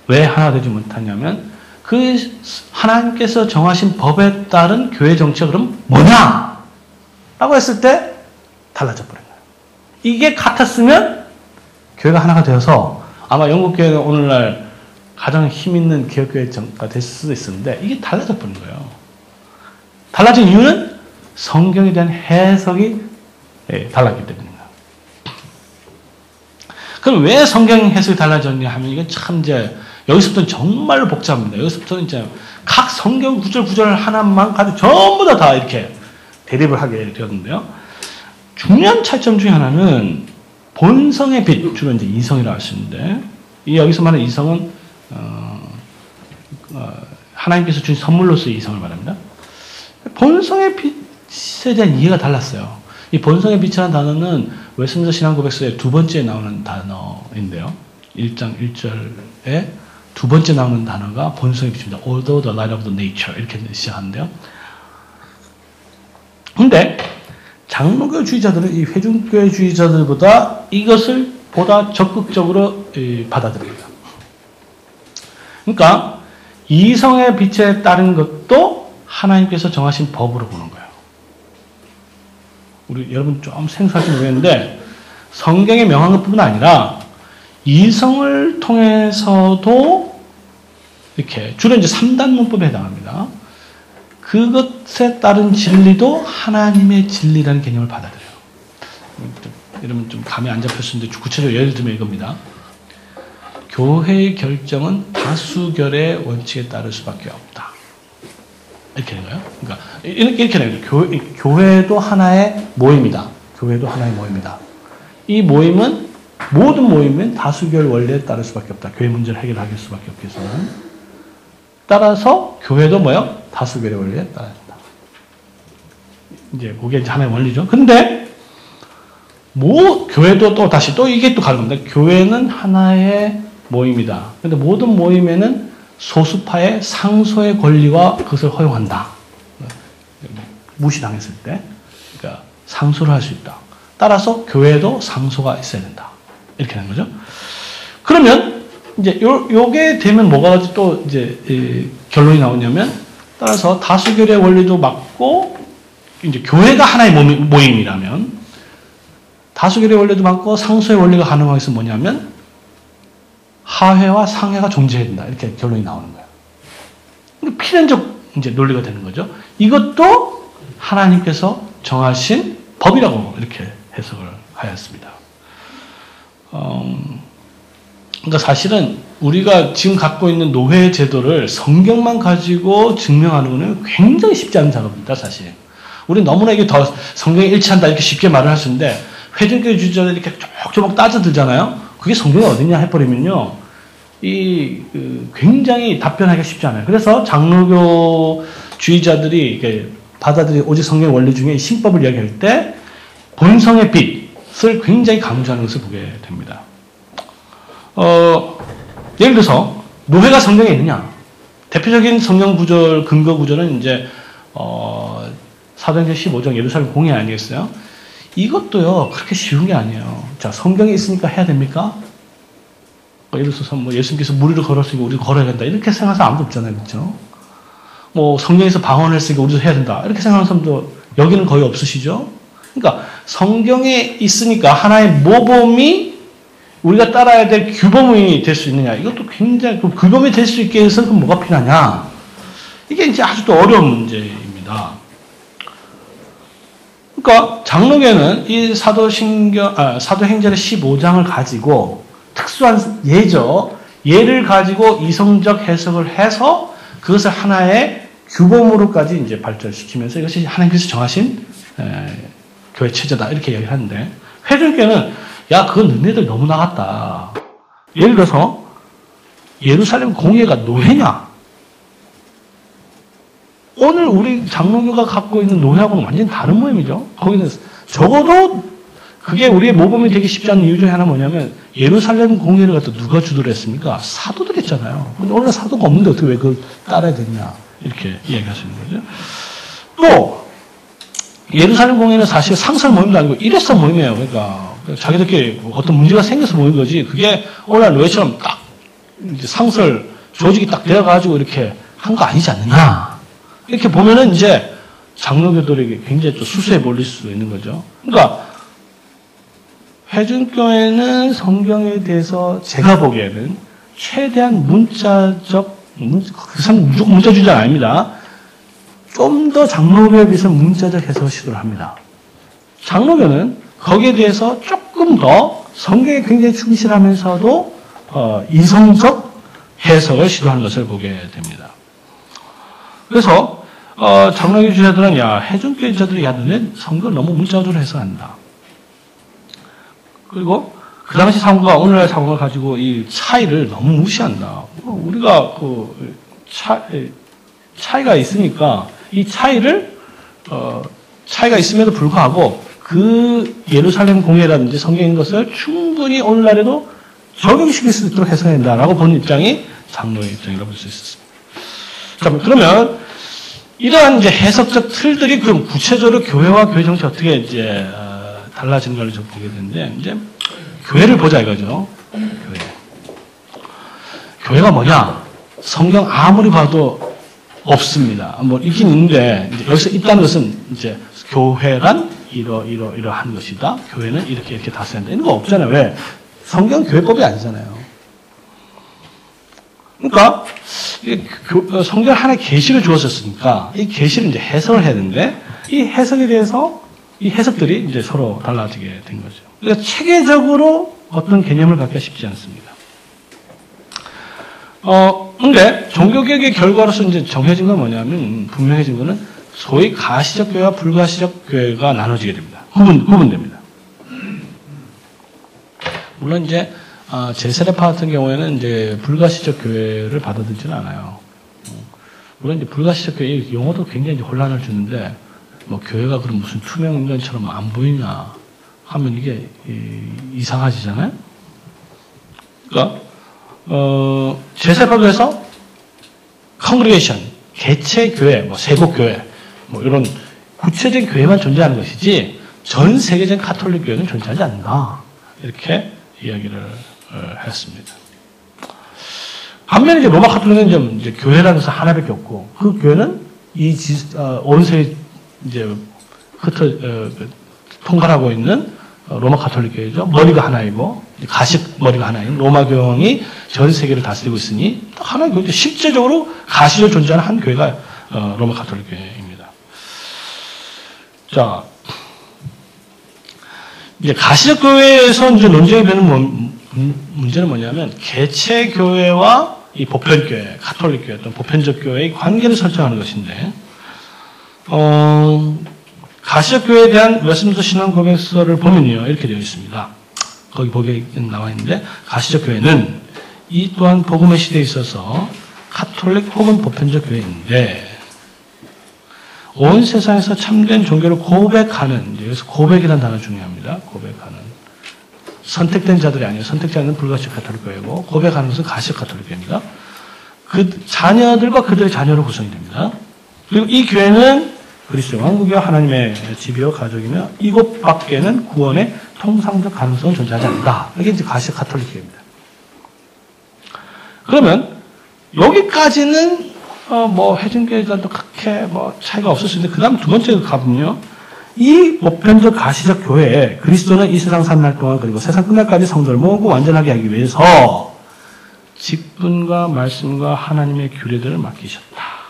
A: 왜 하나 되지 못하냐면 그 하나님께서 정하신 법에 따른 교회 정치가 그럼 뭐냐? 라고 했을 때 달라져 버린 거예요. 이게 같았으면 교회가 하나가 되어서 아마 영국 교회가 오늘날 가장 힘 있는 기업교회가 됐을 수도 있었는데 이게 달라져 버린 거예요. 달라진 이유는 성경에 대한 해석이 달랐기 때문입니다. 그럼 왜 성경 해석이 달라졌냐 하면 이건 참 이제 여기서부터는 정말로 복잡합니다. 여기서부터는 이제 각 성경 구절 하나만 가지고 전부 다 이렇게 대립을 하게 되었는데요. 중요한 차이점 중에 하나는 본성의 빛, 주로 이제 이성이라고 할 수 있는데 이 여기서 말하는 이성은 하나님께서 주신 선물로서의 이성을 말합니다. 본성의 빛에 대한 이해가 달랐어요. 이 본성의 빛이라는 단어는 웨스민스터 신앙고백서의 두 번째 나오는 단어인데요. 1장 1절에 두 번째 나오는 단어가 본성의 빛입니다. Although the light of the nature 이렇게 시작하는데요. 근데 장로교주의자들은 이 회중교회주의자들보다 이것을 보다 적극적으로 받아들입니다. 그러니까 이성의 빛에 따른 것도 하나님께서 정하신 법으로 보는 거예요. 우리 여러분 좀 생소할지 모르겠는데 성경에 명한 것뿐만 아니라 이성을 통해서도 이렇게 주로 이제 3단 문법에 해당합니다. 그것에 따른 진리도 하나님의 진리라는 개념을 받아들여요. 여러분 좀 감이 안 잡혔을 수도 있는데 구체적으로 예를 들면 이겁니다. 교회의 결정은 다수결의 원칙에 따를 수밖에 없다. 이렇게 되는 거예요. 그러니까 이렇게 되는 거예요. 교회도 하나의 모임이다. 교회도 하나의 모임이다. 이 모임은 모든 모임은 다수결 원리에 따를 수밖에 없다. 교회 문제를 해결하길 수밖에 없기 위해서는. 따라서 교회도 뭐요? 다수결의 원리에 따라야 된다. 이제 그게 이제 하나의 원리죠. 근데 교회도 또 다시 또 이게 또 다른 겁니다. 교회는 하나의 모임이다. 근데 모든 모임에는 소수파의 상소의 권리와 그것을 허용한다. 무시당했을 때, 그러니까 상소를 할 수 있다. 따라서 교회도 상소가 있어야 된다. 이렇게 되는 거죠. 그러면 이제 요게 되면 뭐가 또 이제 결론이 나오냐면 따라서 다수결의 원리도 맞고 이제 교회가 하나의 모임이라면 다수결의 원리도 맞고 상소의 원리가 가능한 것은 뭐냐면 하회와 상회가 존재해야 된다. 이렇게 결론이 나오는 거예요. 필연적 이제 논리가 되는 거죠. 이것도 하나님께서 정하신 법이라고 이렇게 해석을 하였습니다. 그러니까 사실은 우리가 지금 갖고 있는 노회 제도를 성경만 가지고 증명하는 것은 굉장히 쉽지 않은 작업입니다, 사실. 우리 너무나 이게 더 성경에 일치한다 이렇게 쉽게 말을 할 수 있는데 회중교회 주저를 이렇게 조목조목 따져들잖아요. 그게 성경에 어딨냐 해버리면요, 굉장히 답변하기가 쉽지 않아요. 그래서 장로교주의자들이 이렇게 받아들인 오직 성경의 원리 중에 신법을 이야기할 때 본성의 빛을 굉장히 강조하는 것을 보게 됩니다. 예를 들어서 노회가 성경에 있느냐? 대표적인 성경 구절, 근거 구절은 이제 사도행전 15장 예루살렘 공회 아니겠어요? 이것도요 그렇게 쉬운 게 아니에요. 자, 성경에 있으니까 해야 됩니까? 예를 들어서 뭐 예수님께서 무리를 걸었으니까 우리도 걸어야 된다 이렇게 생각하는 사람 아무도 없잖아요, 그렇죠? 뭐 성경에서 방언을 했으니까 우리도 해야 된다 이렇게 생각하는 사람도 여기는 거의 없으시죠? 그러니까 성경에 있으니까 하나의 모범이 우리가 따라야 될 규범이 될 수 있느냐. 이것도 굉장히, 규범이 될 수 있게 해서 그럼 뭐가 필요하냐. 이게 이제 아주 또 어려운 문제입니다. 그러니까 장로교는 이 사도행전의 15장을 가지고 특수한 예를 가지고 이성적 해석을 해서 그것을 하나의 규범으로까지 이제 발전시키면서 이것이 하나님께서 정하신 교회 체제다 이렇게 얘기를 하는데, 회중교는 야 그건 너네들 너무 나갔다. 예를 들어서 예루살렘 공예가 노예냐? 오늘 우리 장로교가 갖고 있는 노예하고는 완전히 다른 모임이죠. 거기는 적어도 그게 우리의 모범이 되기 쉽지 않은 이유 중에 하나 뭐냐면, 예루살렘 공예를 갖다 누가 주도를 했습니까? 사도들 했잖아요. 근데 오늘 사도가 없는데 어떻게 왜 그걸 따라야 되냐 이렇게 이야기하시는 거죠. 또 예루살렘 공예는 사실 상설 모임도 아니고 일회성 모임이에요. 그러니까 자기들끼리 어떤 문제가 생겨서 모인 거지, 그게 오늘날 노예처럼 딱 이제 상설 조직이 딱 되어가지고 이렇게 한 거 아니지 않느냐. 이렇게 보면은 이제 장로교들에게 굉장히 또 수수해 몰릴 수 있는 거죠. 그러니까 회중교회는 성경에 대해서 제가 보기에는 최대한 무조건 문자주의자는 아닙니다. 좀 더 장로교에 비해서 문자적 해석을 시도를 합니다. 장로교는 거기에 대해서 조금 더 성경에 굉장히 충실하면서도 이성적 해석을 시도하는 것을 보게 됩니다. 그래서 장로교 주자들은 회중교회자들이 너네 성경을 너무 문자적으로 해석한다. 그리고 그 당시 상황과 오늘날 상황을 가지고 이 차이를 너무 무시한다. 우리가 차이가 있으니까 이 차이가 있음에도 불구하고 그 예루살렘 공예라든지 성경인 것을 충분히 오늘날에도 적용시킬 수 있도록 해석해야 된다라고 보는 입장이 장로의 입장이라고 볼 수 있었습니다. 자, 그러면 이러한 이제 해석적 틀들이 그럼 구체적으로 교회와 교회 정치 어떻게 이제 달라지는 걸 좀 보게 되는데, 이제 교회를 보자 이거죠. 교회가 뭐냐? 성경 아무리 봐도 없습니다. 뭐 있긴 있는데, 이제 여기서 있다는 것은 이제 교회란 이러한 것이다. 교회는 이렇게 다스린다. 이런 거 없잖아요. 왜? 성경 교회법이 아니잖아요. 그러니까 성경 하나의 계시를 주었었으니까 이 계시를 이제 해석을 해야 되는데, 이 해석에 대해서 이 해석들이 이제 서로 달라지게 된 거죠. 그러니까 체계적으로 어떤 개념을 갖기가 쉽지 않습니다. 근데 종교개혁의 결과로서 이제 정해진 건 뭐냐면, 분명해진 거는 소위 가시적 교회와 불가시적 교회가 나눠지게 됩니다. 구분됩니다. 물론 이제 제세례파 같은 경우에는 이제 불가시적 교회를 받아들이지는 않아요. 물론 이제 불가시적 교회 용어도 굉장히 이제 혼란을 주는데, 뭐 교회가 그럼 무슨 투명 인간처럼 안 보이냐 하면 이게 이상하시잖아요. 그러니까 제세파교에서 컨그레이션, 개체 교회, 뭐 세곡 교회, 뭐 이런 구체적인 교회만 존재하는 것이지 전 세계적인 카톨릭 교회는 존재하지 않는다. 이렇게 이야기를 했습니다. 반면에 이제 로마 카톨릭은 좀 이제 교회라는 것은 하나밖에 없고, 그 교회는 온 세계 이제 통괄하고 있는 로마 카톨릭 교회죠. 머리가 하나이고 가식 머리가 하나인 로마 교황이 전 세계를 다스리고 있으니 하나의 교회, 실제적으로 가시로 존재하는 한 교회가 로마 카톨릭 교회입니다. 자, 이제 가시적 교회에서 이제 논쟁이 되는 문제는 뭐냐면, 개체 교회와 이 보편 교회, 카톨릭 교회 또는 보편적 교회의 관계를 설정하는 것인데, 가시적 교회에 대한 웨스민스터 신앙 고백서를 보면요, 이렇게 되어 있습니다. 거기 보기에 나와 있는데, 가시적 교회는 이 또한 복음의 시대에 있어서 카톨릭 혹은 보편적 교회인데, 온 세상에서 참된 종교를 고백하는, 여기서 고백이라는 단어 중요합니다. 고백하는. 선택된 자들이 아니에요. 선택자는 불가시적 카톨릭 교회고, 고백하는 것은 가시적 카톨릭 교회입니다. 그 자녀들과 그들의 자녀로 구성이 됩니다. 그리고 이 교회는 그리스도 왕국이와 하나님의 집이요 가족이며 이곳 밖에는 구원의 통상적 가능성은 존재하지 않는다. 이게 이제 가시적 카톨릭 교회입니다. 그러면 여기까지는 뭐 회중교회들도 그렇게 뭐 차이가 없을 수 있는데 그 다음 두 번째 가보면요. 이 보편적 가시적 교회에 그리스도는 이 세상 산 날 동안 그리고 세상 끝날까지 성도를 모으고 완전하게 하기 위해서 직분과 말씀과 하나님의 규례들을 맡기셨다.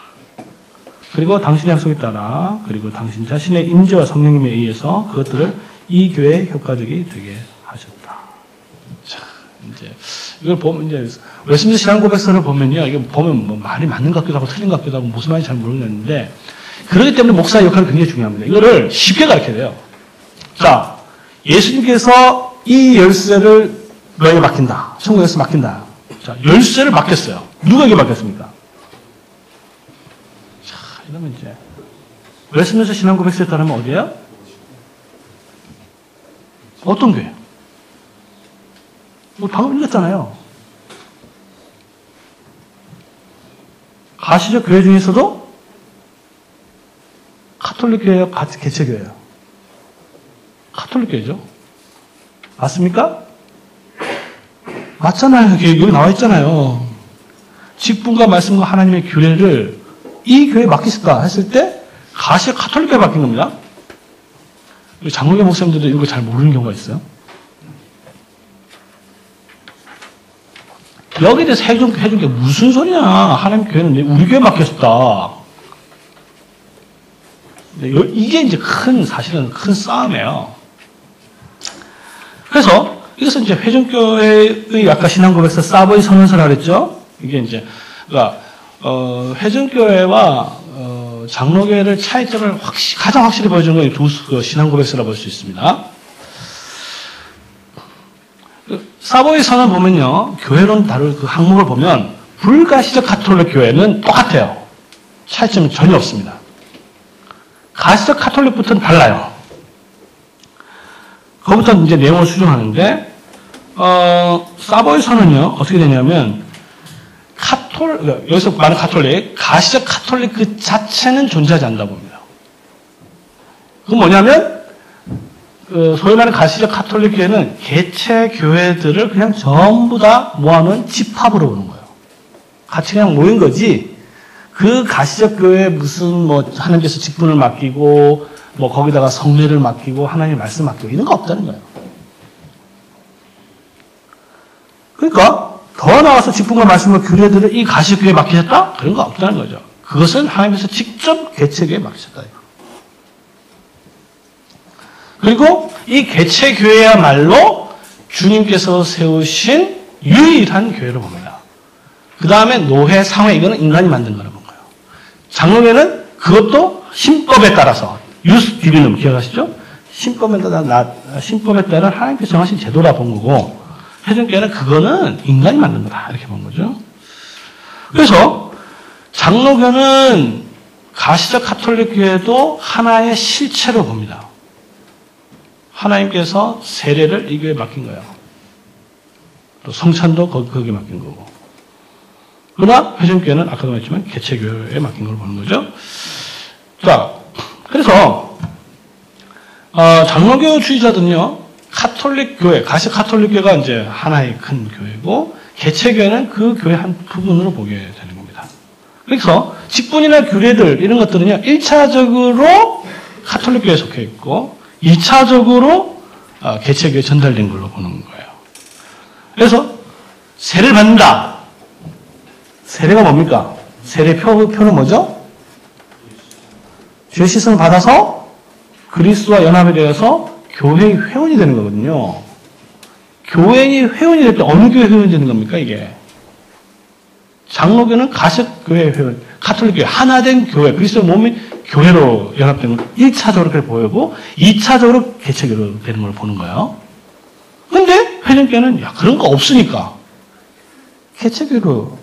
A: 그리고 당신의 약속에 따라 그리고 당신 자신의 임재와 성령님에 의해서 그것들을 이 교회에 효과적이 되게 하셨다. 자, 이제 이걸 보면 이제 웨스민스터 신앙 고백서를 보면요, 이게 보면 뭐 말이 맞는 것 같기도 하고 틀린 것 같기도 하고 무슨 말인지 잘 모르겠는데 그렇기 때문에 목사의 역할이 굉장히 중요합니다. 이거를 쉽게 가르쳐야 돼요. 자, 예수님께서 이 열쇠를 너에게 맡긴다. 천국 열쇠 맡긴다. 자, 열쇠를 맡겼어요. 누구에게 맡겼습니까? 자, 이러면 이제 웨스민스터 신앙 고백서에 따르면 어디예요? 어떤 교회? 방금 읽었잖아요. 가시적 교회 중에서도 카톨릭 교회예요? 개체 교회예요? 카톨릭 교회죠. 맞습니까? 맞잖아요. 여기 나와 있잖아요. 직분과 말씀과 하나님의 규례를 이 교회에 맡기실까 했을 때 가시적 카톨릭 교회에 맡긴 겁니다. 장로교 목사님들도 이런 거 잘 모르는 경우가 있어요. 여기에 대해서 해준 게 무슨 소리냐. 하나님 교회는 우리 교회에 맡겼다. 이게 이제 사실은 큰 싸움이에요. 그래서 이것은 이제 회중교회의 아까 신앙고백서 사보이 선언서라 그랬죠. 이게 이제 그러니까 회중교회와 장로교회를 차이점을 가장 확실히 보여주는 건 두 신앙고백서라 볼 수 있습니다. 사보이 선언 보면요, 교회론 다룰 그 항목을 보면 불가시적 카톨릭 교회는 똑같아요. 차이점은 전혀 없습니다. 가시적 카톨릭부터는 달라요. 그거부터 이제 내용을 수정하는데, 사보이 선언은요, 어떻게 되냐면, 여기서 말하는 카톨릭, 가시적 카톨릭 그 자체는 존재하지 않는다고 봅니다. 그건 뭐냐면, 소위 말하는 가시적 카톨릭 교회는 개체 교회들을 그냥 전부 다 모아놓은 집합으로 보는 거예요. 같이 그냥 모인 거지, 그 가시적 교회에 무슨 하나님께서 직분을 맡기고, 거기다가 성례를 맡기고, 하나님의 말씀 맡기고, 이런 거 없다는 거예요. 그러니까, 더 나아가서 직분과 말씀과 규례들을 이 가시적 교회에 맡기셨다? 그런 거 없다는 거죠. 그것은 하나님께서 직접 개체교회에 맡기셨다. 그리고 이 개체교회야말로 주님께서 세우신 유일한 교회로 봅니다. 그 다음에 노회, 상회, 이거는 인간이 만든 거라고 본 거예요. 장로교회는 그것도 신법에 따라서, 유스 디비눔 기억하시죠? 신법에 따라 하나님께서 정하신 제도라 본 거고, 회중교회는 그거는 인간이 만든 거다. 이렇게 본 거죠. 그래서 장로교는 가시적 카톨릭 교회도 하나의 실체로 봅니다. 하나님께서 세례를 이 교회에 맡긴 거예요. 또 성찬도 거기에 맡긴 거고. 그러나 회중교회는 아까도 말했지만 개체교회에 맡긴 걸 보는 거죠. 자, 그래서 장로교 주의자들은요, 카톨릭 교회, 가시적 카톨릭 교회가 이제 하나의 큰 교회고, 개체교회는 그 교회 한 부분으로 보게 되는 겁니다. 그래서 직분이나 규례들 이런 것들은요, 1차적으로 카톨릭 교회에 속해 있고, 2차적으로 개체교회에 전달된 걸로 보는 거예요. 그래서 세례를 받는다. 세례가 뭡니까? 세례 표는 뭐죠? 죄 씻음을 받아서 그리스도와 연합이 되어서 교회의 회원이 되는 거거든요. 교회의 회원이 될 때 어느 교회 회원이 되는 겁니까, 이게? 장로교는 가시적 교회 회원, 카톨릭 교회, 하나된 교회, 그리스도 몸이 교회로 연합된 걸 1차적으로 그렇게 보이고, 2차적으로 개체교회로 되는 걸 보는 거예요. 근데 회중교회는 그런 거 없으니까 개체교회로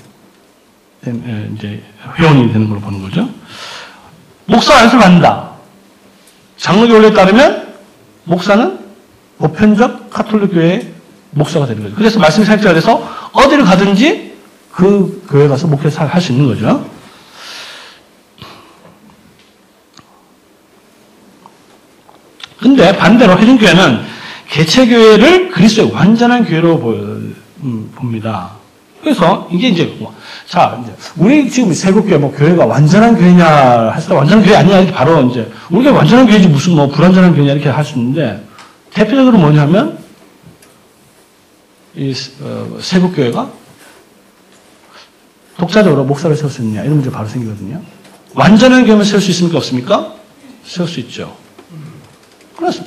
A: 이제 회원이 되는 걸로 보는 거죠. 목사 안수를 받는다. 장로교 원리에 따르면 목사는 보편적 카톨릭 교회의 목사가 되는 거죠. 그래서 말씀이 사역자가 돼서 어디를 가든지 그 교회 가서 목회를 할 수 있는 거죠. 근데 반대로 회중교회는 개체교회를 그리스도의 완전한 교회로 봅니다. 그래서 이게 이제 자 이제 우리 지금 세국교회 뭐 교회가 완전한 교회냐 했을 때 완전한 교회 아니야 이렇게 바로 이제 우리가 완전한 교회지 무슨 뭐 불완전한 교회냐 이렇게 할 수 있는데 대표적으로 뭐냐면 이 세국교회가 독자적으로 목사를 세울 수 있느냐 이런 문제 바로 생기거든요. 완전한 교회만 세울 수 있습니까 없습니까? 세울 수 있죠. 그래서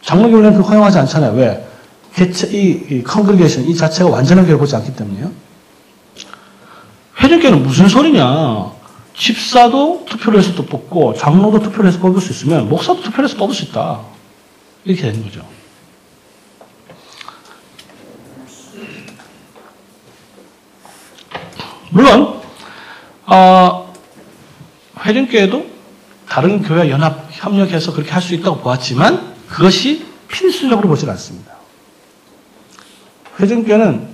A: 장로교 원래는 그 허용하지 않잖아요. 왜? 이 컨그레이션 이 자체가 완전한 교회를 보지 않기 때문에요. 회중교회는 무슨 소리냐? 집사도 투표를 해서 또 뽑고 장로도 투표를 해서 뽑을 수 있으면 목사도 투표를 해서 뽑을 수 있다. 이렇게 되는 거죠. 물론 회중교회도 다른 교회와 연합 협력해서 그렇게 할 수 있다고 보았지만 그것이 필수적으로 보질 않습니다. 회중교회는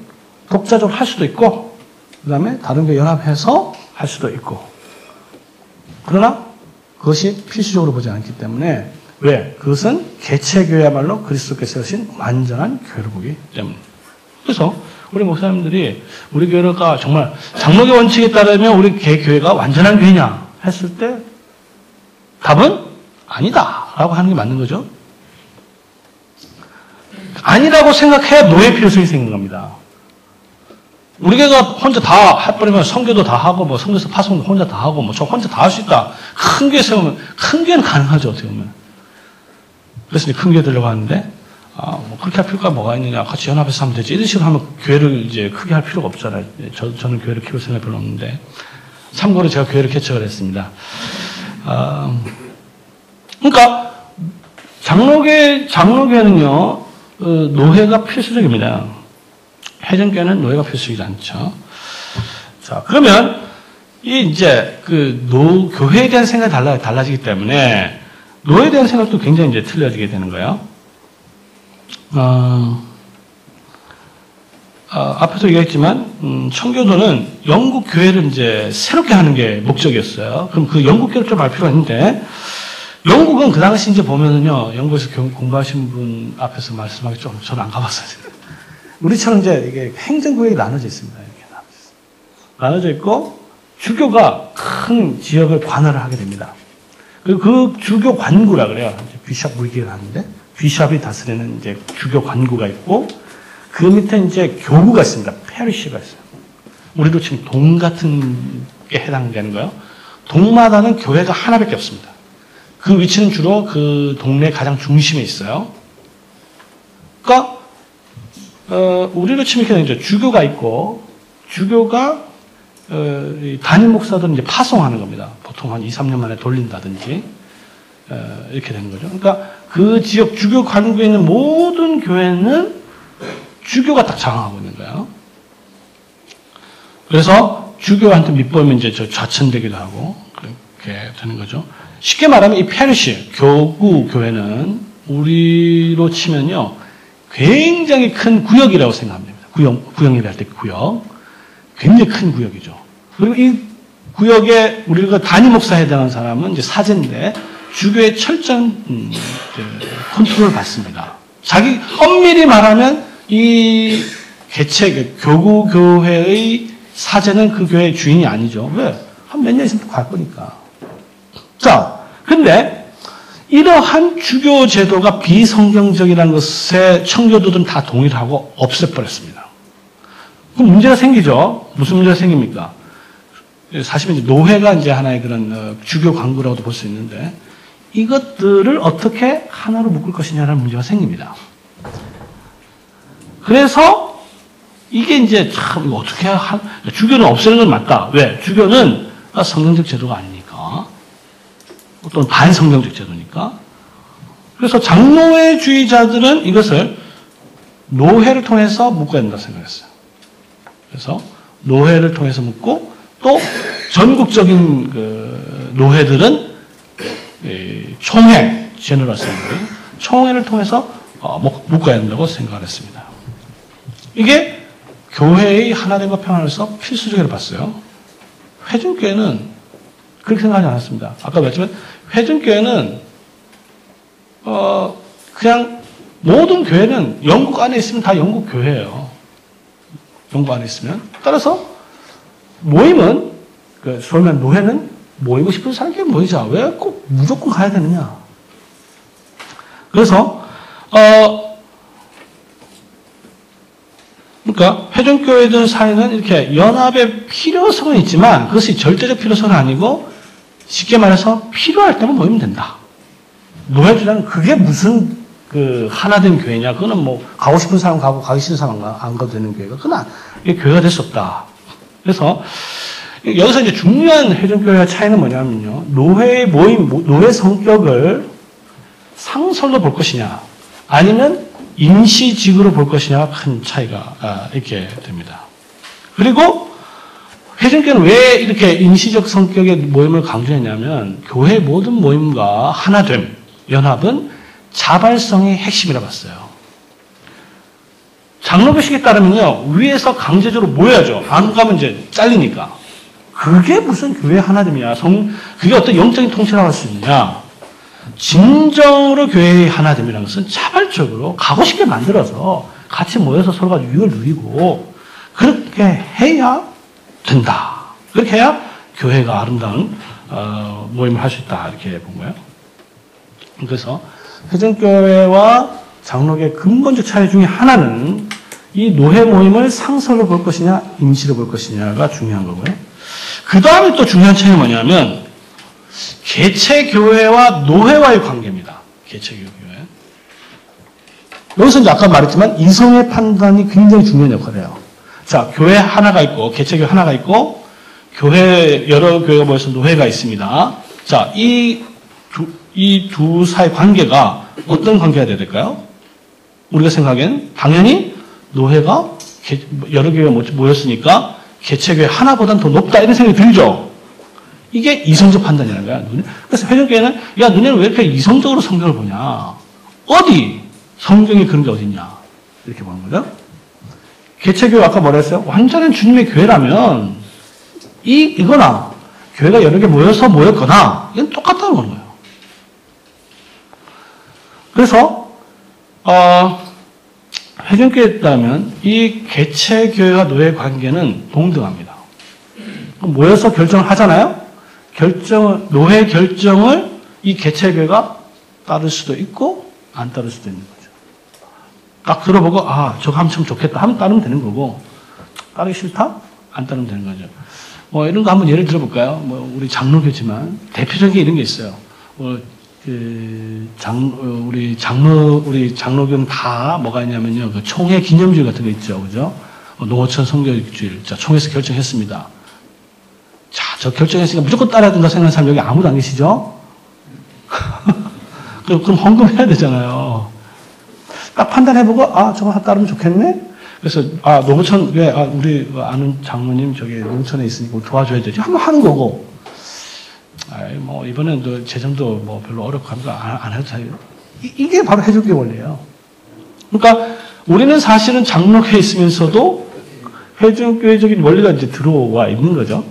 A: 독자적으로 할 수도 있고 그 다음에 다른 교회 연합해서 할 수도 있고 그러나 그것이 필수적으로 보지 않기 때문에 왜? 그것은 개체교회야말로 그리스도께서 세우신 완전한 교회를 보기 때문에 그래서 우리 목사님들이 우리 교회가 정말 장로교 원칙에 따르면 우리 교회가 완전한 교회냐 했을 때 답은 아니다 라고 하는 게 맞는 거죠. 아니라고 생각해야 노예 필요성이 생긴 겁니다. 우리 교회가 혼자 다 해버리면 성교도 다 하고 뭐 성교사 파송도 혼자 다 하고 뭐 저 혼자 다 할 수 있다. 큰 교회 세우면 큰 교회는 가능하죠 어떻게 보면. 그래서 이제 큰 교회 들려고 하는데 뭐 그렇게 할 필요가 뭐가 있느냐 같이 연합해서 하면 되지 이런 식으로 하면 교회를 이제 크게 할 필요가 없잖아요. 저는 교회를 키울 생각이 별로 없는데 참고로 제가 교회를 개척을 했습니다. 그러니까 장로교회는요 노회가 필수적입니다. 회중교회는 노예가 필수이지 않죠. 자, 그러면 이제 교회에 대한 생각이 달라지기 때문에 노예에 대한 생각도 굉장히 이제 틀려지게 되는 거예요. 앞에서 얘기했지만 청교도는 영국 교회를 이제 새롭게 하는 게 목적이었어요. 그럼 그 영국 교회를 좀 알 필요가 있는데 영국은 그 당시 이제 보면은요 영국에서 공부하신 분 앞에서 말씀하기 좀 저는 안 가봤어요. 우리처럼 이제 이게 행정구역이 나눠져 있습니다. 이렇게 나눠져 있고 주교가 큰 지역을 관할을 하게 됩니다. 그리고 그 주교 관구라 그래요. 비샵 무기가 하는데 비샵이 다스리는 이제 주교 관구가 있고 그 밑에 이제 교구가 있습니다. 페리시가 있어요. 우리도 지금 동 같은 게 해당되는 거예요. 동마다는 교회가 하나밖에 없습니다. 그 위치는 주로 그 동네 가장 중심에 있어요. 그러니까 우리로 치면 이렇게 되죠. 주교가 있고 주교가 담임 목사들은 이제 파송하는 겁니다. 보통 한 2, 3년 만에 돌린다든지 이렇게 되는 거죠. 그러니까 그 지역 주교 관구에 있는 모든 교회는 주교가 딱 장악하고 있는 거예요. 그래서 주교한테 밑보이면 이제 좌천되기도 하고 그렇게 되는 거죠. 쉽게 말하면 이 페리시 교구 교회는 우리로 치면요 굉장히 큰 구역이라고 생각합니다. 구역이라 할 때 구역 굉장히 큰 구역이죠. 그리고 이 구역에 우리가 담임 목사에 해당하는 사람은 이제 사제인데 주교의 철저한 컨트롤을 받습니다. 자기 엄밀히 말하면 이 개체 교구 교회의 사제는 그 교회의 주인이 아니죠. 왜? 한 몇 년 있으면 갈 거니까. 자, 근데 이러한 주교 제도가 비성경적이라는 것에 청교도들은 다 동의를 하고 없애버렸습니다. 그럼 문제가 생기죠. 무슨 문제가 생깁니까? 사실은 이제 노회가 이제 하나의 그런 주교 관구라고도 볼 수 있는데 이것들을 어떻게 하나로 묶을 것이냐라는 문제가 생깁니다. 그래서 이게 이제 참 이거 어떻게 주교는 없애는 건 맞다. 왜? 주교는 성경적 제도가 아니니까. 또는 반성경적 제도니까. 그래서 장로회주의자들은 이것을 노회를 통해서 묶어야 된다고 생각했어요. 그래서 노회를 통해서 묶고 또 전국적인 그 노회들은 총회, 제너럴 어셈블리, 총회를 통해서 묶어야 된다고 생각을 했습니다. 이게 교회의 하나됨과 평안에서 필수적으로 봤어요. 회중교회는 그렇게 생각하지 않았습니다. 아까 말했지만 회중교회는 그냥 모든 교회는 영국 안에 있으면 다 영국 교회예요. 정부 안에 있으면. 따라서 모임은, 소위 말하는 노회는 모이고 싶은 사람끼리 모이자. 왜 꼭 무조건 가야 되느냐. 그래서, 그러니까 회중교회들 사이는 이렇게 연합의 필요성은 있지만 그것이 절대적 필요성은 아니고 쉽게 말해서 필요할 때만 모이면 된다. 노회 주장은 그게 무슨 하나된 교회냐. 그거는 뭐 가고 싶은 사람 가고 가기 싫은 사람 안 가도 되는 교회가. 그건 이게 교회가 될 수 없다. 그래서 여기서 이제 중요한 회중교회와 차이는 뭐냐면요. 노회의 노회 성격을 상설로 볼 것이냐 아니면 임시직으로 볼 것이냐가 큰 차이가 있게 됩니다. 그리고 회중교회는 왜 이렇게 임시적 성격의 모임을 강조했냐면 교회의 모든 모임과 하나됨, 연합은 자발성이 핵심이라 봤어요. 장로교식에 따르면요. 위에서 강제적으로 모여야죠. 안 가면 이제 잘리니까. 그게 무슨 교회 하나됨이냐. 그게 어떤 영적인 통치라고 할 수 있느냐. 진정으로 교회의 하나됨이라는 것은 자발적으로 가고 싶게 만들어서 같이 모여서 서로가 유익을 누리고 그렇게 해야 된다. 그렇게 해야 교회가 아름다운 모임을 할 수 있다. 이렇게 본 거예요. 그래서 회중교회와 장로교의 근본적 차이 중에 하나는 이 노회 모임을 상설로 볼 것이냐 임시로 볼 것이냐가 중요한 거고요. 그 다음에 또 중요한 차이는 뭐냐면 개체교회와 노회와의 관계입니다. 개체교회. 여기서 이제 아까 말했지만 이성의 판단이 굉장히 중요한 역할을 해요. 자, 교회 하나가 있고 개체교회 하나가 있고 여러 교회가 모여서 노회가 있습니다. 자, 이 두 사이 관계가 어떤 관계가 돼야 될까요? 우리가 생각엔 당연히 노회가 여러 교회가 모였으니까 개체교회 하나보다는 더 높다 이런 생각이 들죠. 이게 이성적 판단이라는 거야. 그래서 회중교회는 야 너네는 왜 이렇게 이성적으로 성경을 보냐. 어디 성경에 그런 게 어딨냐. 이렇게 보는 거죠. 개체교회 아까 뭐라 했어요? 완전한 주님의 교회라면 이거나 교회가 여러 개 모였거나 이건 똑같다는 거예요. 그래서 회중교회에 따르면 이 개체교회와 노예 관계는 동등합니다. 모여서 결정을 하잖아요. 노회 결정을 이 개체교회가 따를 수도 있고 안 따를 수도 있는 거죠. 딱 들어보고 저거 하면 참 좋겠다 하면 따르면 되는 거고 따르기 싫다? 안 따르면 되는 거죠. 뭐 이런 거 한번 예를 들어볼까요? 뭐 우리 장로교지만 대표적인 이런 게 있어요. 우리 장로교는 다 뭐가 있냐면요. 그 총회 기념주일 같은 거 있죠. 그죠? 농어촌 성교육주일. 자, 총회에서 결정했습니다. 자, 저 결정했으니까 무조건 따라야 된다 생각하는 사람 여기 아무도 안 계시죠? 그럼 헌금해야 되잖아요. 딱 판단해보고, 저거 따르면 좋겠네? 그래서, 농어촌, 우리 아는 장로님 저기 농촌에 있으니까 도와줘야 되지. 한번 하는 거고. 뭐, 이번엔 재정도 뭐 별로 어렵고 하니까 안 해도 돼요. 이게 바로 회중교회 원리예요. 그러니까 우리는 사실은 장로교회에 있으면서도 회중교회적인 원리가 이제 들어와 있는 거죠.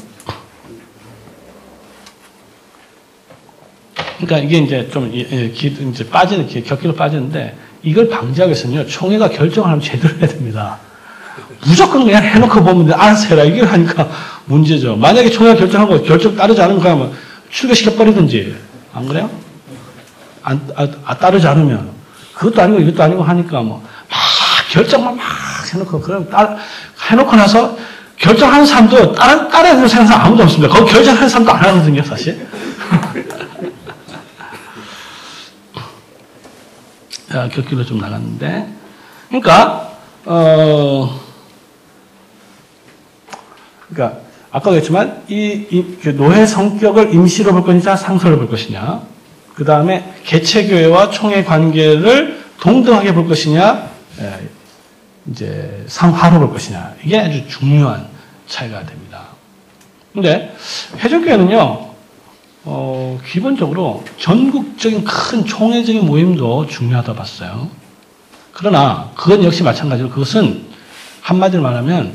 A: 그러니까 이게 이제 좀 이제 격기로 빠지는데 이걸 방지하기 위해서는요, 총회가 결정을 하면 제대로 해야 됩니다. 무조건 그냥 해놓고 보면 알아서 해라. 이걸 하니까 문제죠. 만약에 총회가 결정하고 결정 따르지 않은 거 하면 출교시켜버리든지, 안 그래요? 따르지 않으면. 그것도 아니고 이것도 아니고 하니까 막 결정만 막 해놓고, 그럼 해놓고 나서 결정하는 사람도 따라야 되는 사람 아무도 없습니다. 거기 결정하는 사람도 안 하거든요, 사실. 격기로 좀 나갔는데. 그러니까, 아까도 했지만, 노회 성격을 임시로 볼 것이냐, 상설로 볼 것이냐. 그 다음에, 개체교회와 총회 관계를 동등하게 볼 것이냐, 이제, 상하로 볼 것이냐. 이게 아주 중요한 차이가 됩니다. 근데, 회중교회는요, 기본적으로 전국적인 큰 총회적인 모임도 중요하다 봤어요. 그러나, 그건 역시 마찬가지로 그것은 한마디로 말하면,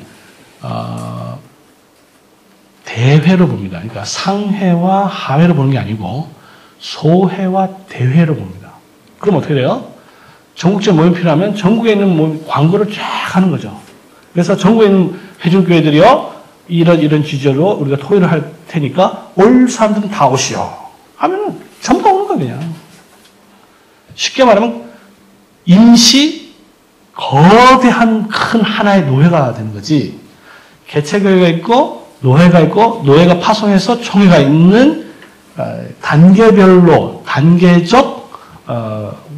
A: 대회로 봅니다. 그러니까 상회와 하회로 보는 게 아니고 소회와 대회로 봅니다. 그럼 어떻게 돼요? 전국적 모임 필요하면 전국에 있는 모임 광고를 쫙 하는 거죠. 그래서 전국에 있는 회중교회들이요, 이런 주제로 우리가 토의를 할 테니까 올 사람들은 다 오시오 하면 전부 다 오는 거야, 그냥. 쉽게 말하면 임시 거대한 큰 하나의 노회가 되는 거지. 개체교회가 있고 노회가 있고 노회가 파송해서 총회가 있는 단계별로 단계적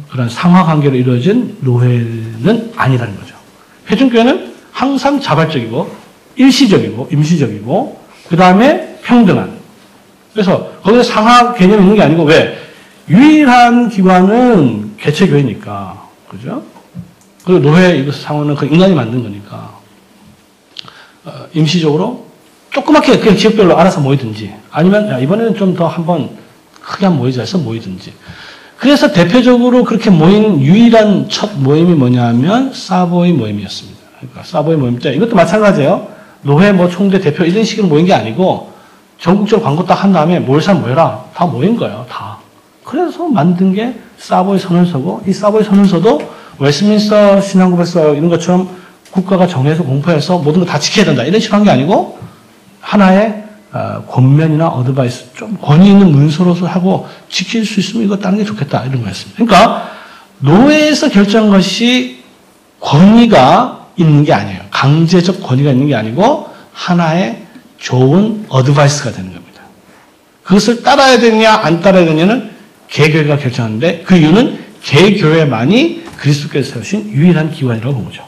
A: 그런 상하관계로 이루어진 노회는 아니라는 거죠. 회중교회는 항상 자발적이고 일시적이고 임시적이고 그 다음에 평등한. 그래서 거기에 상하 개념이 있는 게 아니고 왜? 유일한 기관은 개체교회니까. 그죠? 그리고 노회 이것 상호는 그 인간이 만든 거니까. 임시적으로 조그맣게 그냥 지역별로 알아서 모이든지 아니면 야, 이번에는 좀 더 한번 크게 한번 모이자 해서 모이든지. 그래서 대표적으로 그렇게 모인 유일한 첫 모임이 뭐냐면 사보이 모임이었습니다. 그러니까 사보이 모임 때 이것도 마찬가지예요. 노회 뭐 총대 대표 이런 식으로 모인 게 아니고 전국적으로 광고 딱 한 다음에 모일 사람 모여라. 다 모인 거예요. 다. 그래서 만든 게 사보이 선언서고 이 사보이 선언서도 웨스트민스터 신앙고백서 이런 것처럼 국가가 정해서 공포해서 모든 거 다 지켜야 된다. 이런 식으로 한 게 아니고 하나의 권면이나 어드바이스, 좀 권위 있는 문서로서 하고 지킬 수 있으면 이거 따는 게 좋겠다. 이런 거였습니다. 그러니까 노회에서 결정한 것이 권위가 있는 게 아니에요. 강제적 권위가 있는 게 아니고 하나의 좋은 어드바이스가 되는 겁니다. 그것을 따라야 되느냐 안 따라야 되느냐는 개교회가 결정하는데 그 이유는 개교회만이 그리스도께서 세우신 유일한 기관이라고 본 거죠.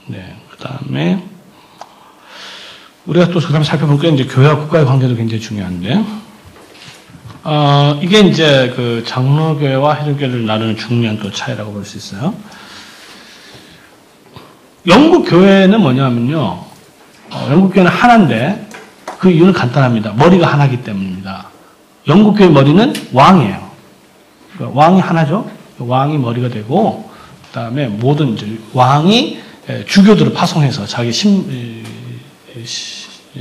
A: 네, 그 다음에 우리가 또 그 다음에 살펴볼 게 이제 교회와 국가의 관계도 굉장히 중요한데, 이게 이제 그 장로교회와 회중교회를 나누는 중요한 또 차이라고 볼 수 있어요. 영국 교회는 뭐냐면요, 영국 교회는 하나인데 그 이유는 간단합니다. 머리가 하나이기 때문입니다. 영국 교회 머리는 왕이에요. 그러니까 왕이 하나죠. 왕이 머리가 되고 그 다음에 모든 이제 왕이 주교들을 파송해서 자기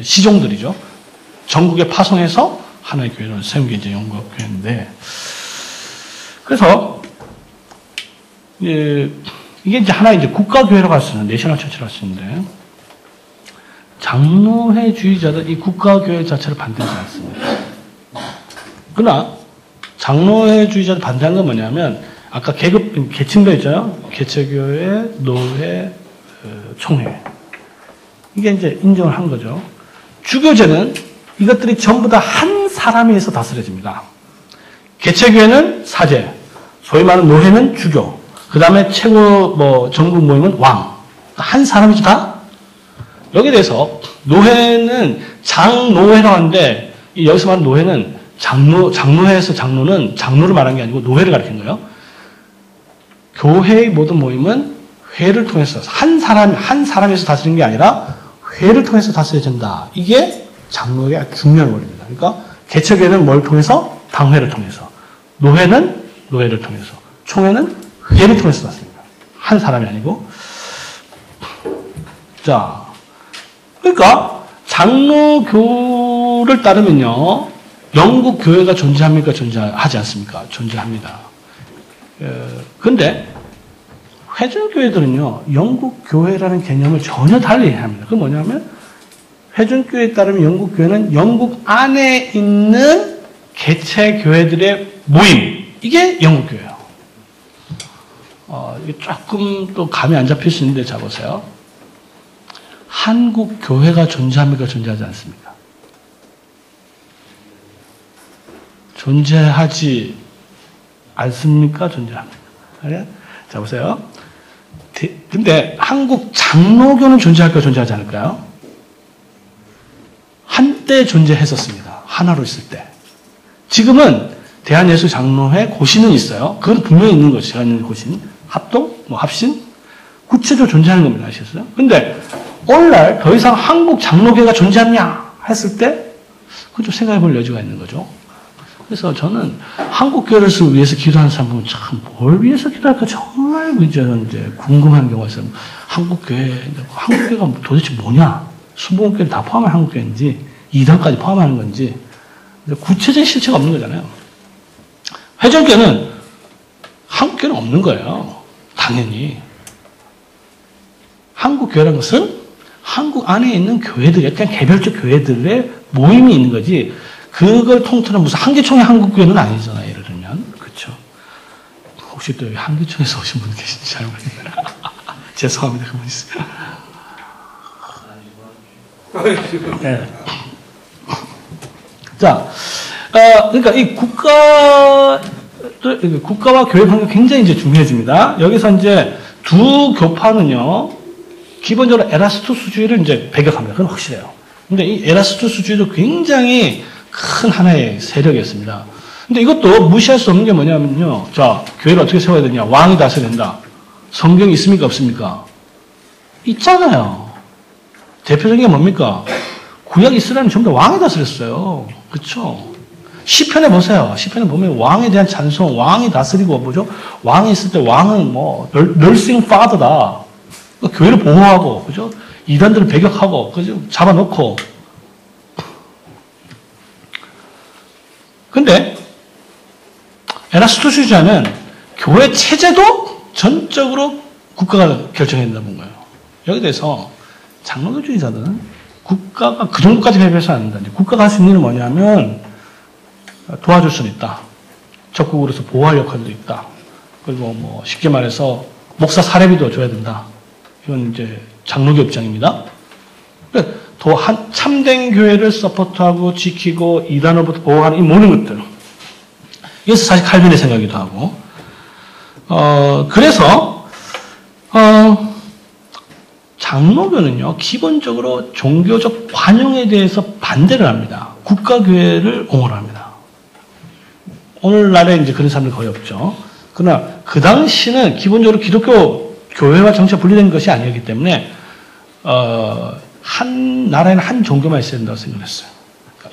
A: 시종들이죠. 전국에 파송해서 하나의 교회를 세운 게 이제 영국 교회인데, 그래서 이게 이제 하나의 이제 국가교회라고 할 수 있는 내셔널 처치라고 할 수 있는데, 장로회주의자들 이 국가교회 자체를 반대하지 않습니다. 그러나 장로회주의자들 반대하는 건 뭐냐면 아까 계층도 있잖아요. 개체교회, 노회, 총회. 이게 이제 인정을 한 거죠. 주교제는 이것들이 전부 다 한 사람에 의해서 다스려집니다. 개체교회는 사제, 소위 말하는 노회는 주교, 그 다음에 최고 전국 모임은 왕. 한 사람이죠, 다? 여기에 대해서 노회는 장노회라고 하는데 여기서 말하는 노회는 장로회에서 장로는 장로를 말한 게 아니고 노회를 가리킨 거예요. 교회의 모든 모임은 회를 통해서 한 사람에서 다스리는 게 아니라 회를 통해서 다스려진다. 이게 장로의 아주 중요한 원리입니다. 그러니까 개척회는 뭘 통해서? 당회를 통해서. 노회는 노회를 통해서. 총회는 회를 통해서 다스립니다. 한 사람이 아니고. 자, 그러니까 장로교를 따르면요, 영국 교회가 존재합니까? 존재하지 않습니까? 존재합니다. 그런데 회중교회들은요, 영국 교회라는 개념을 전혀 달리 이해합니다. 그건 뭐냐면, 회중교회에 따르면 영국 교회는 영국 안에 있는 개체 교회들의 모임. 이게 영국 교회예요. 이게 조금 또 감이 안 잡힐 수 있는데, 자, 보세요. 한국 교회가 존재합니까? 존재하지 않습니까? 존재하지 않습니까? 존재합니까? 그래? 자, 보세요. 근데 한국 장로교는 존재할까요? 존재하지 않을까요? 한때 존재했었습니다. 하나로 있을 때. 지금은 대한예수장로회 고신은 있어요. 그건 분명히 있는 거죠. 대한예수 고신. 합동, 합신. 구체적으로 존재하는 겁니다. 아시겠어요? 근데 오늘날 더 이상 한국 장로교가 존재하냐 했을 때 그건 좀 생각해 볼 여지가 있는 거죠. 그래서 저는 한국 교회를 위해서 기도하는 사람 보면 참 뭘 위해서 기도할까 정말 이제 궁금한 경우가 있어요. 한국 교회가 도대체 뭐냐? 순복음교회를 다 포함한 한국 교회인지 이단까지 포함하는 건지 구체적인 실체가 없는 거잖아요. 회전교회는 한국 교회는 없는 거예요. 당연히. 한국교회라는 것은 한국 안에 있는 교회들, 약간 개별적 교회들의 모임이 있는 거지, 그걸 통틀은 무슨 한기총의 한국교회는 아니잖아요, 예를 들면. 그렇죠. 혹시 또 여기 한기총에서 오신 분 계신지 잘 모르겠네요. 죄송합니다, 그분 있어요. 네. 자, 그러니까 이 국가와 교회 관계가 굉장히 이제 중요해집니다. 여기서 이제 두 교파는요, 기본적으로 에라스투스주의를 이제 배격합니다. 그건 확실해요. 근데 이 에라스투스주의도 굉장히 큰 하나의 세력이었습니다. 근데 이것도 무시할 수 없는 게 뭐냐면요. 자, 교회를 어떻게 세워야 되냐? 왕이 다스린다. 성경이 있습니까? 없습니까? 있잖아요. 대표적인 게 뭡니까? 구약 이스라엘은 전부 다 왕이 다스렸어요. 그렇죠? 시편에 보세요. 시편에 보면 왕에 대한 찬송, 왕이 다스리고 뭐죠? 왕이 있을 때 왕은 뭐 nursing father다. 교회를 보호하고, 그죠? 이단들을 배격하고, 그죠? 잡아놓고. 근데 에라스투스주의자는 교회 체제도 전적으로 국가가 결정해야 된다는 거예요. 여기 대해서 장로교주의자들은 국가가 그 정도까지 배려해서 안 된다. 국가가 할 수 있는 일은 뭐냐면 도와줄 수는 있다. 적극으로서 보호할 역할도 있다. 그리고 뭐 쉽게 말해서 목사 사례비도 줘야 된다. 이건 이제 장로교 입장입니다. 참된 교회를 서포트하고 지키고 이단으로부터 보호하는 이 모든 것들. 이것은 사실 칼빈의 생각이기도 하고. 그래서 장로교는요, 기본적으로 종교적 관용에 대해서 반대를 합니다. 국가교회를 옹호합니다. 오늘날에 이제 그런 사람들이 거의 없죠. 그러나 그 당시는 기본적으로 기독교 교회와 정치가 분리된 것이 아니었기 때문에 한 나라에는 한 종교만 있어야 된다고 생각했어요.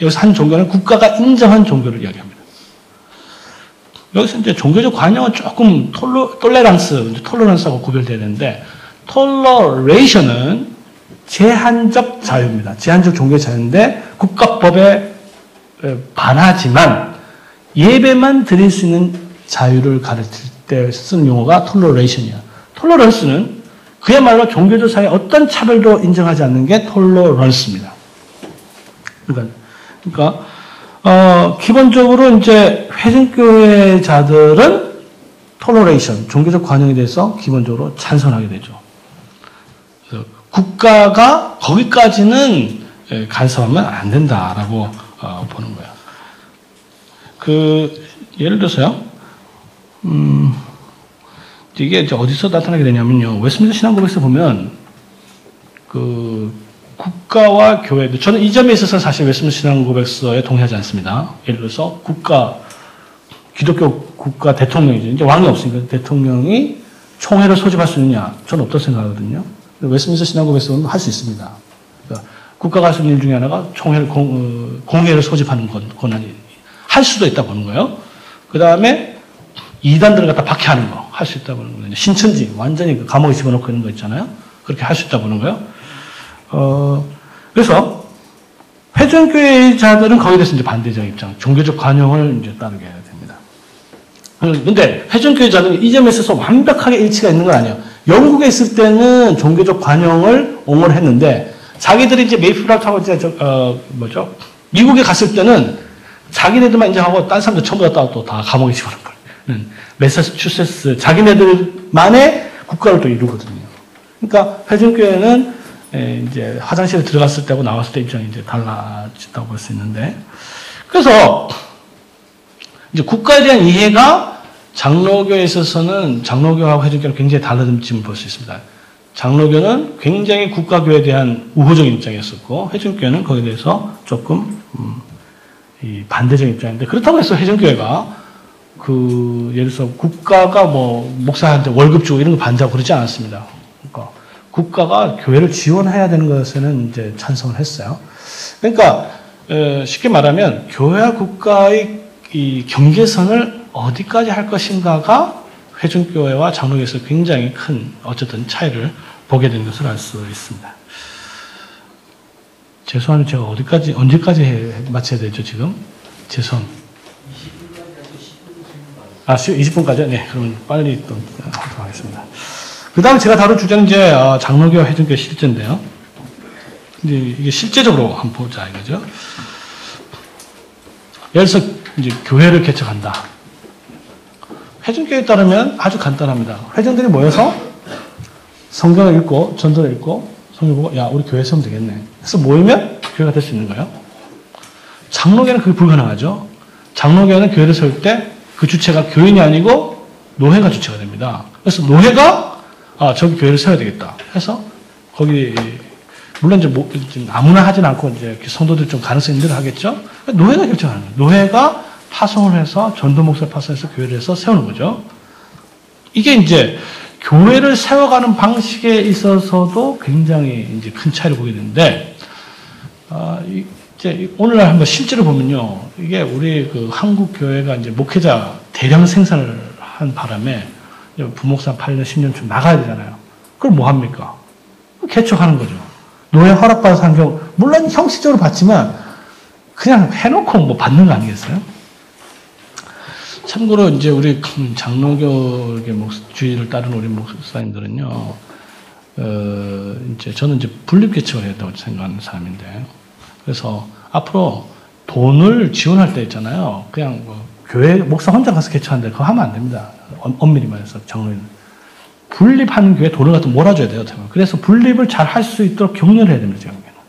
A: 여기서 한 종교는 국가가 인정한 종교를 이야기합니다. 여기서 이제 종교적 관용은 조금 톨러런스하고 구별되어야 되는데, 톨러레이션은 제한적 자유입니다. 제한적 종교의 자유인데 국가법에 반하지만 예배만 드릴 수 있는 자유를 가르칠 때 쓰는 용어가 톨러레이션이야. 톨러런스는 그야말로 종교적 사이에 어떤 차별도 인정하지 않는 게 톨러런스입니다. 그러니까 기본적으로 이제 회중교회자들은 톨러레이션, 종교적 관용에 대해서 기본적으로 찬성하게 되죠. 그래서 국가가 거기까지는 간섭하면 안 된다라고 보는 거예요. 예를 들어서요, 이게 이제 어디서 나타나게 되냐면요, 웨스트민스터 신앙고백서 보면 국가와 교회, 저는 이 점에 있어서 사실 웨스트민스터 신앙고백서에 동의하지 않습니다. 예를 들어서 기독교 국가 대통령이죠. 이제 왕이 없으니까 대통령이 총회를 소집할 수 있느냐? 저는 없다고 생각하거든요. 웨스트민스터 신앙고백서는 할 수 있습니다. 그러니까 국가가 할 수 있는 일 중에 하나가 총회를, 공회를 소집하는 권한이 할 수도 있다 보는 거예요. 그 다음에 이단들을 갖다 박해하는 거 할 수 있다 보는 거예요. 신천지 완전히 감옥에 집어넣고 있는 거 있잖아요. 그렇게 할 수 있다 보는 거예요. 그래서 회전교회자들은 거기에 대해서 이제 반대적 입장, 종교적 관용을 이제 따르게 해야 됩니다. 근데 회전교회자들은 이 점에 있어서 완벽하게 일치가 있는 건 아니에요. 영국에 있을 때는 종교적 관용을 옹호를 했는데, 자기들이 이제 메이플라우트하고 이제 미국에 갔을 때는 자기네들만 인정하고 딴 사람들 전부 다 감옥에 집어넣은 거예요. 매사추세츠 자기네들만의 국가를 또 이루거든요. 그러니까 회중교회는 이제 화장실에 들어갔을 때하고 나왔을 때 입장이 이제 달라진다고 볼 수 있는데, 그래서 이제 국가에 대한 이해가 장로교에 있어서는 장로교하고 회중교는 굉장히 다르다는 볼 수 있습니다. 장로교는 굉장히 국가교에 대한 우호적인 입장이었었고, 회중교회는 거기에 대해서 조금 반대적인 입장인데, 그렇다고 해서 회중교회가 예를 들어서 국가가 뭐 목사한테 월급 주고 이런 거 반대하고 그러지 않았습니다. 그러니까 국가가 교회를 지원해야 되는 것에는 이제 찬성을 했어요. 그러니까 쉽게 말하면 교회와 국가의 이 경계선을 어디까지 할 것인가가 회중교회와 장로교에서 굉장히 큰 어쨌든 차이를 보게 된 것을 알 수 있습니다. 죄송합니다. 제가 언제까지 마쳐야 되죠, 지금? 죄송합니다. 20분까지요? 네, 그러면 빨리 또 하도록 하겠습니다. 그 다음에 제가 다룰 주제는 이제 장로교와 회중교의 실제인데요. 이제 이게 실제적으로 한번 보자 이거죠. 예를 들어서 이제 교회를 개척한다. 회중교에 따르면 아주 간단합니다. 회중들이 모여서 성경을 읽고 전도를 읽고 성경 보고 야 우리 교회 세우면 되겠네. 그래서 모이면 교회가 될 수 있는 거예요. 장로교는 그게 불가능하죠. 장로교는 교회를 세울 때 그 주체가 교인이 아니고 노회가 주체가 됩니다. 그래서 노회가 저기 교회를 세워야 되겠다. 해서 거기 물론 이제 아무나 하진 않고 이제 성도들 좀 가능성이 있는 대로 하겠죠. 노회가 결정하는 거예요. 노회가 파송을 해서 전도 목사를 파송해서 교회를 해서 세우는 거죠. 이게 이제 교회를 세워가는 방식에 있어서도 굉장히 이제 큰 차이를 보게 되는데, 이제 오늘날 한번 실제로 보면요, 이게 우리 그 한국 교회가 이제 목회자 대량 생산을 한 바람에 부목사 8년, 10년쯤 나가야 되잖아요. 그럼 뭐 합니까? 개척하는 거죠. 노예 허락받아서 한 경우, 물론 형식적으로 받지만 그냥 해놓고 뭐 받는 거 아니겠어요? 참고로 이제 우리 장로교 주의를 따르는 우리 목사님들은요, 이제 저는 이제 분립 개척을 해야 된다고 생각하는 사람인데, 그래서 앞으로 돈을 지원할 때 있잖아요. 그냥 뭐 교회 목사 혼자 가서 개척하는데 그거 하면 안 됩니다. 엄밀히 말해서 장로는 분립하는 교회 돈을 갖다 몰아줘야 돼요. 그래서 분립을 잘 할 수 있도록 격려를 해야 됩니다. 제가 보기에는.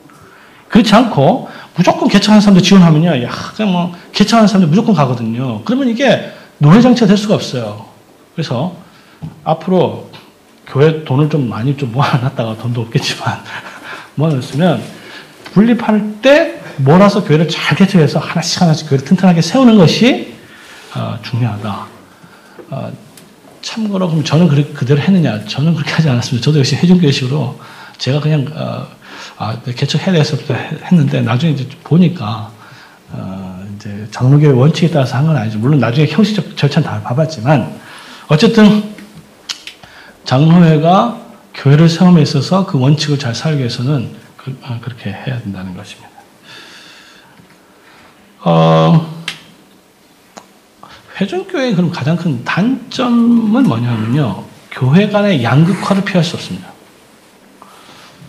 A: 그렇지 않고 무조건 개척하는 사람들 지원하면요, 야 그냥 뭐 개척하는 사람들 무조건 가거든요. 그러면 이게 노예 정치가 될 수가 없어요. 그래서 앞으로 교회 돈을 좀 많이 좀 모아놨다가 돈도 없겠지만 모아놨으면 분립할 때 몰아서 교회를 잘 개척해서 하나씩 하나씩 교회를 튼튼하게 세우는 것이 중요하다. 참고로 그럼 저는 그대로 했느냐? 저는 그렇게 하지 않았습니다. 저도 역시 회중교회식으로 제가 그냥 개척해야 돼서부터 했는데 나중에 이제 보니까 이제 장로교회 원칙에 따라서 한 건 아니죠. 물론 나중에 형식적 절차는 다 봐봤지만 어쨌든 장로회가 교회를 세움에 있어서 그 원칙을 잘 살기 위해서는 그렇게 해야 된다는 것입니다. 회중교회의 그럼 가장 큰 단점은 뭐냐면요, 교회 간의 양극화를 피할 수 없습니다.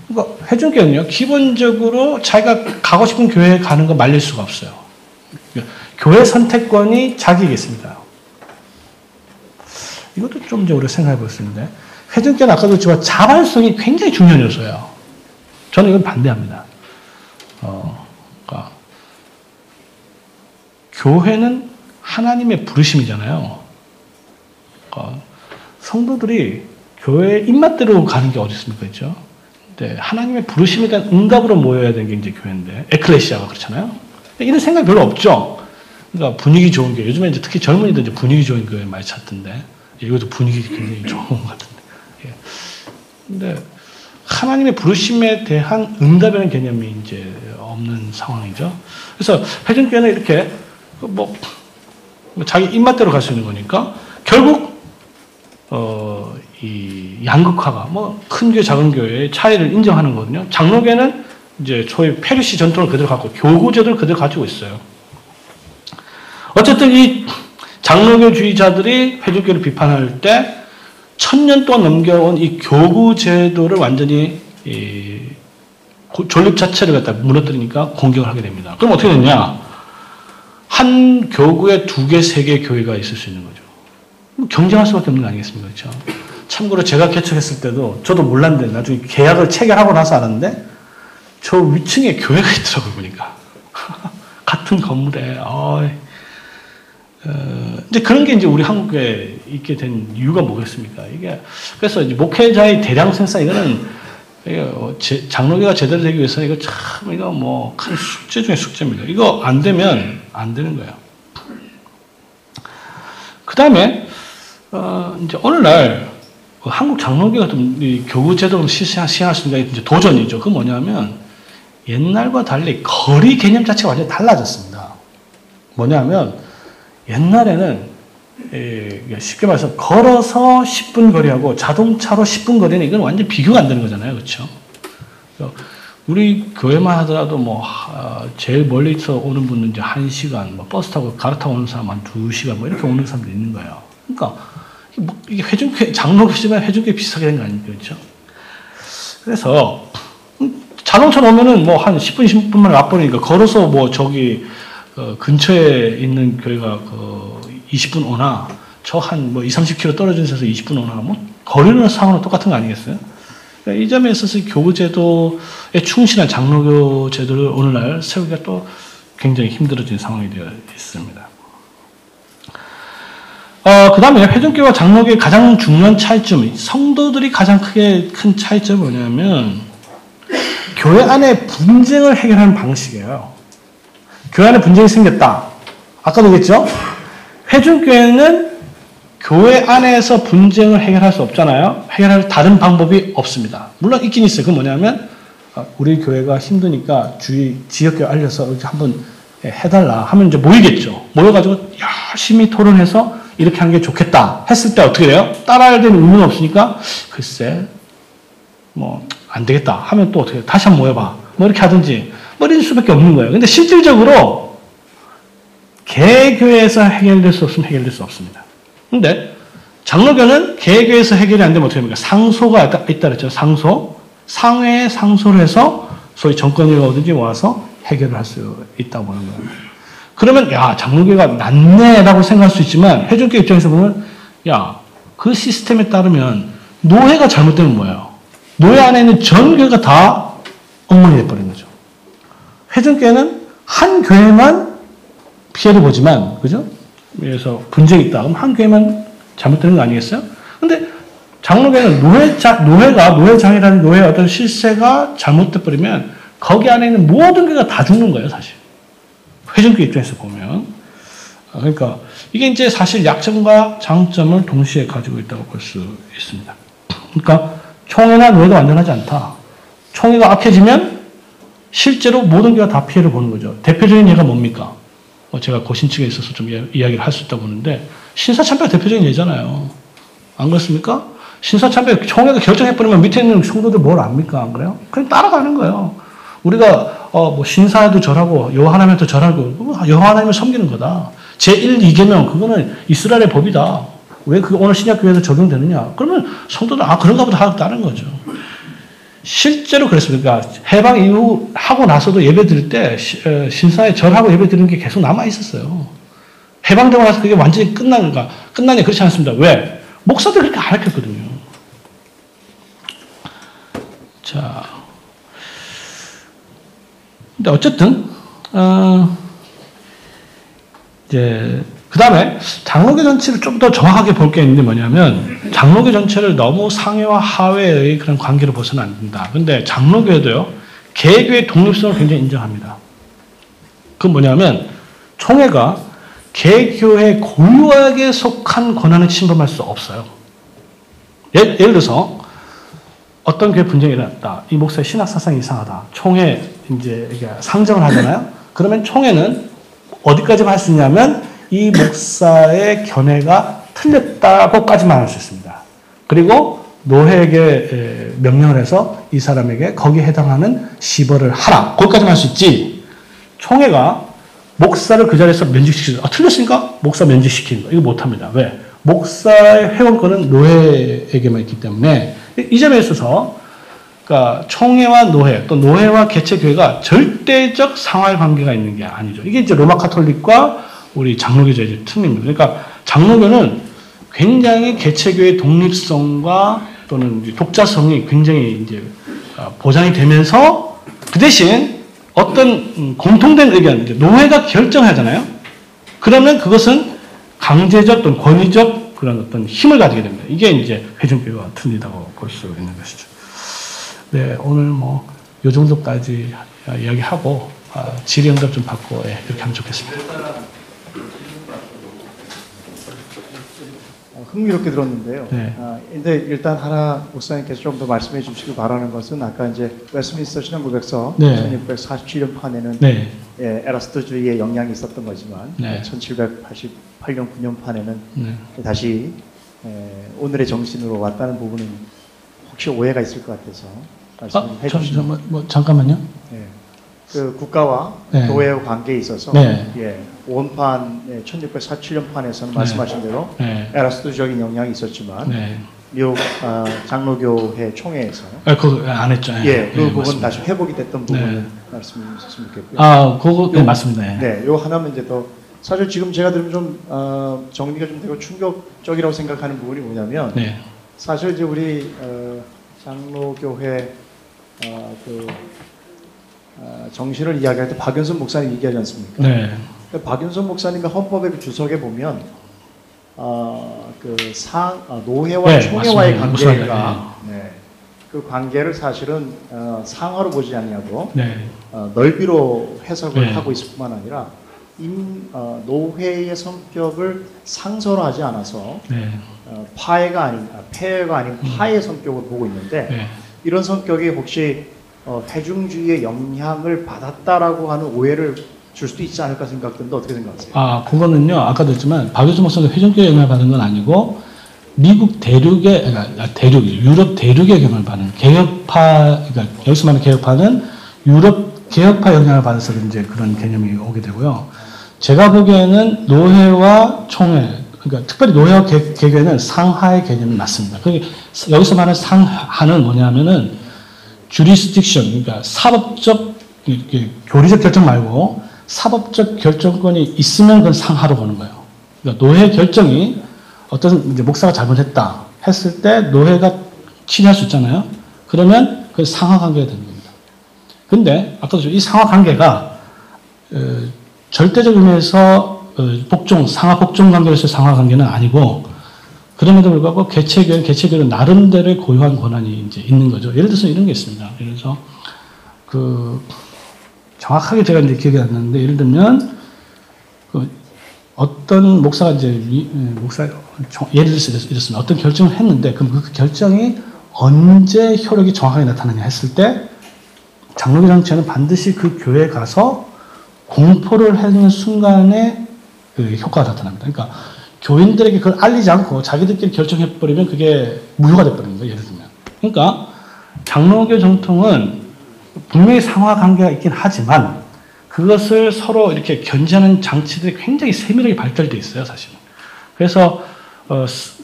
A: 그러니까 회중교회는요, 기본적으로 자기가 가고 싶은 교회에 가는 거 말릴 수가 없어요. 교회 선택권이 자기에게 있습니다. 이것도 좀 이제 우리가 생각해 볼 수 있는데, 회중교회는 아까도 그랬지만 자발성이 굉장히 중요한 요소예요. 저는 이건 반대합니다. 그러니까 교회는 하나님의 부르심이잖아요. 그러니까 성도들이 교회의 입맛대로 가는 게 어디 있습니까? 그렇죠? 근데 하나님의 부르심에 대한 응답으로 모여야 되는 게 이제 교회인데, 에클레시아가 그렇잖아요. 이런 생각 별로 없죠. 그러니까 분위기 좋은 교회, 요즘에 이제 특히 젊은이들 이제 분위기 좋은 교회 많이 찾던데, 이것도 분위기 굉장히 좋은 것 같은데. 예. 근데 하나님의 부르심에 대한 응답이라는 개념이 이제 없는 상황이죠. 그래서 회중교회는 이렇게 뭐 자기 입맛대로 갈 수 있는 거니까 결국 이 양극화가 뭐 큰 교회 작은 교회의 차이를 인정하는 거거든요. 장로교회는 이제 소위 페르시 전통을 그대로 갖고 교구 제도를 그대로 가지고 있어요. 어쨌든 이 장로교주의자들이 회중교회를 비판할 때 1000년 동안 넘겨온 이 교구 제도를 완전히 존립 자체를 갖다 무너뜨리니까 공격을 하게 됩니다. 그럼 어떻게 되냐? 한 교구에 2개, 3개 교회가 있을 수 있는 거죠. 경쟁할 수밖에 없는 거 아니겠습니까? 그렇죠? 참고로 제가 개척했을 때도 저도 몰랐는데 나중에 계약을 체결하고 나서 알았는데 저 위층에 교회가 있더라고요, 보니까. 같은 건물에. 이제 그런 게 이제 우리 한국에 있게 된 이유가 뭐겠습니까? 이게, 그래서 이제 목회자의 대량 생산, 이거는, 장로교가 제대로 되기 위해서는 이거 참, 이거 뭐, 큰 숙제 중에 숙제입니다. 이거 안 되면 안 되는 거예요. 그 다음에, 이제 오늘날, 한국 장로교가 좀 교구 제도를 시행할 수 있는 게 이제 도전이죠. 그건 뭐냐면, 옛날과 달리 거리 개념 자체가 완전히 달라졌습니다. 뭐냐면, 옛날에는 쉽게 말해서 걸어서 10분 거리하고 자동차로 10분 거리는 이건 완전 비교가 안 되는 거잖아요. 그렇죠? 우리 교회만 하더라도 뭐 제일 멀리서 오는 분은 이제 1시간, 뭐 버스 타고 갈아타고 오는 사람 한 2시간 뭐 이렇게 오는 사람도 있는 거예요. 그러니까 이게 회중교회, 장로교지만 회중교회 비슷하게 된 거 아닙니까? 그렇죠? 그래서, 자동차 오면은 뭐 한 10분, 20분 만에 와버리니까 걸어서 뭐 저기, 근처에 있는 교회가 20분 오나, 저 한 뭐 20, 30km 떨어진 데서 20분 오나, 뭐, 거리는 상황은 똑같은 거 아니겠어요? 그러니까 이 점에 있어서 교구제도에 충실한 장로교 제도를 오늘날 세우기가 또 굉장히 힘들어진 상황이 되어 있습니다. 그 다음에 회중교와 장로교의 가장 중요한 차이점, 성도들이 가장 큰 차이점이 뭐냐면, 교회 안에 분쟁을 해결하는 방식이에요. 교회 안에 분쟁이 생겼다. 아까도 얘기했죠? 회중교회는 교회 안에서 분쟁을 해결할 수 없잖아요. 해결할 다른 방법이 없습니다. 물론 있긴 있어요. 그건 뭐냐면, 우리 교회가 힘드니까 지역교회 알려서 이렇게 한번 해달라 하면 이제 모이겠죠. 모여가지고 열심히 토론해서 이렇게 하는 게 좋겠다 했을 때 어떻게 돼요? 따라야 되는 의무는 없으니까 글쎄 뭐 안 되겠다 하면 또 어떻게 해요? 다시 한번 모여봐 뭐 이렇게 하든지 뭐 이럴 수밖에 없는 거예요. 근데 실질적으로 개교회에서 해결될 수 없으면 해결될 수 없습니다. 근데 장로교는 개교회에서 해결이 안 되면 어떻게 합니까? 상소가 있다 그랬죠. 상회에 상소를 해서 소위 정권위가 오든지 모아서 해결을 할 수 있다고 보는 거예요. 그러면 야 장로교가 낫네라고 생각할 수 있지만 회중교 입장에서 보면 야 그 시스템에 따르면 노회가 잘못되면 뭐예요? 노회 안에 있는 전 교회가 다 엉망이 돼버린 거죠. 회중교회는 한 교회만 피해를 보지만 그죠? 그래서 분쟁이 있다. 그럼 한 교회만 잘못되는 거 아니겠어요? 근데 장로교회는 노회장이라는 노회의 어떤 실세가 잘못돼 버리면 거기 안에 있는 모든 교회가 다 죽는 거예요, 사실. 회중교 입장에서 보면. 그러니까 이게 이제 사실 약점과 장점을 동시에 가지고 있다고 볼 수 있습니다. 그러니까 총회나 노회가 완전하지 않다. 총회가 악해지면 실제로 모든 교회가 다 피해를 보는 거죠. 대표적인 예가 뭡니까? 제가 고신측에 있어서 좀 이야기를 할 수 있다고 보는데 신사참배가 대표적인 예잖아요. 안 그렇습니까? 신사참배 총회가 결정해버리면 밑에 있는 성도들 뭘 압니까? 안 그래요? 그냥 따라가는 거예요. 우리가 뭐 신사에도 절하고 여호와 하나님도 절하고 여호와 하나님을 섬기는 거다. 제1, 2계명 그거는 이스라엘의 법이다. 왜 그게 오늘 신약교회에서 적용되느냐? 그러면 성도들 그런가 보다 하고 따른 거죠. 실제로 그랬습니다. 해방 이후 하고 나서도 예배 드릴 때 신사에 절하고 예배 드리는 게 계속 남아 있었어요. 해방되고 나서 그게 완전히 끝나냐? 그렇지 않습니다. 왜? 목사들이 그렇게 가르쳤거든요. 자, 근데 어쨌든 이제 그 다음에 장로교 전체를 좀 더 정확하게 볼 게 있는데 뭐냐면 장로교 전체를 너무 상회와 하회의 그런 관계로 보서는 안 된다. 근데 장로교회도요 개교의 독립성을 굉장히 인정합니다. 그건 뭐냐면 총회가 개교회 고유하게 속한 권한을 침범할 수 없어요. 예를 들어서 어떤 교회 분쟁이 일어났다. 이 목사의 신학 사상이 이상하다. 총회 이제 상정을 하잖아요. 그러면 총회는 어디까지만 할 수 있냐면 이 목사의 견해가 틀렸다고까지만 할 수 있습니다. 그리고 노회에게 명령을 해서 이 사람에게 거기에 해당하는 시벌을 하라. 거기까지만 할 수 있지. 총회가 목사를 그 자리에서 면직시키는 틀렸으니까 목사 면직시키는 거. 이거 못합니다. 왜? 목사의 회원권은 노회에게만 있기 때문에 이 점에 있어서 그러니까 총회와 노회 또 노회와 개체교회가 절대적 상할 관계가 있는 게 아니죠. 이게 이제 로마 카톨릭과 우리 장로교제의 특징입니다. 그러니까 장로교는 굉장히 개체교회의 독립성과 또는 독자성이 굉장히 이제 보장이 되면서 그 대신 어떤 공통된 의견, 이제 노회가 결정하잖아요. 그러면 그것은 강제적 또는 권위적 그런 어떤 힘을 가지게 됩니다. 이게 이제 회중교회가 틀리다고 볼 수 있는 것이죠. 네, 오늘 뭐 요 정도까지 이야기하고 질의응답 좀 받고 이렇게 하면 좋겠습니다.
B: 흥미롭게 들었는데요.
A: 네.
B: 근데 일단 하나 목사님께서 좀 더 말씀해 주시길 바라는 것은 아까 이제 웨스트민스터 신앙고백서
A: 네.
B: 1647년 판에는
A: 네.
B: 에라스토주의의 영향이 있었던 거지만
A: 네.
B: 1788년 9년 판에는
A: 네.
B: 다시 오늘의 정신으로 왔다는 부분은 혹시 오해가 있을 것 같아서 말씀해 주시면.
A: 잠깐만요.
B: 네. 그 국가와
A: 네.
B: 교회의 관계에 있어서
A: 네.
B: 예, 원판 1647년판에서는
A: 네.
B: 말씀하신 대로
A: 네.
B: 에라스토적인 영향이 있었지만
A: 네.
B: 미국 장로교회 총회에서
A: 그거 안 했죠.
B: 예, 그 부분
A: 맞습니다.
B: 다시 회복이 됐던 부분
A: 네.
B: 말씀해 주셨으면 좋겠고요.
A: 그거 네, 맞습니다. 예.
B: 네, 요 하나만 이제 더 사실 지금 제가 들으면 좀 정리가 좀 되고 충격적이라고 생각하는 부분이 뭐냐면
A: 네.
B: 사실 이제 우리 장로교회 정신을 이야기할 때 박윤선 목사님 얘기하지 않습니까?
A: 네.
B: 박윤선 목사님의 헌법의 그 주석에 보면 노회와
A: 네,
B: 총회와의
A: 맞습니다.
B: 관계가 네, 그 관계를 사실은 상하로 보지 않냐고
A: 네.
B: 넓이로 해석을
A: 네.
B: 하고 있을 뿐만 아니라 노회의 성격을 상설화하지 않아서
A: 네.
B: 폐해가 아닌 파의 성격을 보고 있는데
A: 네.
B: 이런 성격이 혹시 회중주의의 영향을 받았다라고 하는 오해를 줄 수도 있지 않을까 생각되는데 어떻게 생각하세요?
A: 그거는요, 아까도 했지만, 박유수 목사가 회전교회 영향을 받은 건 아니고, 미국 대륙의, 유럽 대륙의 영향을 받는, 개혁파, 그러니까 여기서 말하는 개혁파는 유럽 개혁파 영향을 받아서 이제 그런 개념이 오게 되고요. 제가 보기에는 노회와 총회, 그러니까 특별히 노회와 개교회는 상하의 개념이 맞습니다. 여기서 말하는 상하는 뭐냐면은, jurisdiction, 그러니까 사법적, 교리적 결정 말고, 사법적 결정권이 있으면 그건 상하로 보는 거예요. 그러니까 노회 결정이 어떤 이제 목사가 잘못했다 했을 때 노회가 치리할 수 있잖아요. 그러면 그 상하 관계가 되는 겁니다. 근데 아까도 이 상하 관계가 절대적 의미에서 상하 복종 관계로서의 상하 관계는 아니고 그럼에도 불구하고 개체교회는 나름대로의 고유한 권한이 이제 있는 거죠. 예를 들어서 이런 게 있습니다. 예를 들어서 정확하게 제가 이제 기억이 안 나는데, 예를 들면, 어떤 목사가 예를 들어서 이렇습니다. 어떤 결정을 했는데, 그럼 그 결정이 언제 효력이 정확하게 나타나냐 했을 때, 장로교 정치회는 반드시 그 교회에 가서 공포를 하는 순간에 그 효과가 나타납니다. 그러니까, 교인들에게 그걸 알리지 않고 자기들끼리 결정해버리면 그게 무효가 돼버리는 거예요. 예를 들면. 그러니까, 장로교 정통은 분명히 상하 관계가 있긴 하지만 그것을 서로 이렇게 견제하는 장치들이 굉장히 세밀하게 발달되어 있어요, 사실은. 그래서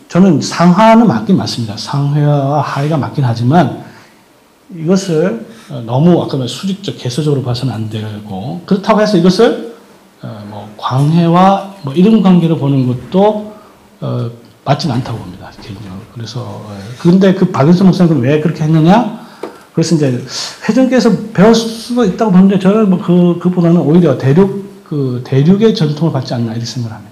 A: 저는 상하는 맞긴 맞습니다. 상회와 하회가 맞긴 하지만 이것을 너무 아까 수직적 개수적으로 봐서는 안 되고, 그렇다고 해서 이것을 광회와 이런 관계로 보는 것도 맞지는 않다고 봅니다, 개인적으로. 그래서 근데 그 박윤수 목사님은 왜 그렇게 했느냐? 그래서 이제 회전교에서 배울 수도 있다고 보는데 저는 그보다는 오히려 대륙의 전통을 받지 않나 이렇게 생각합니다.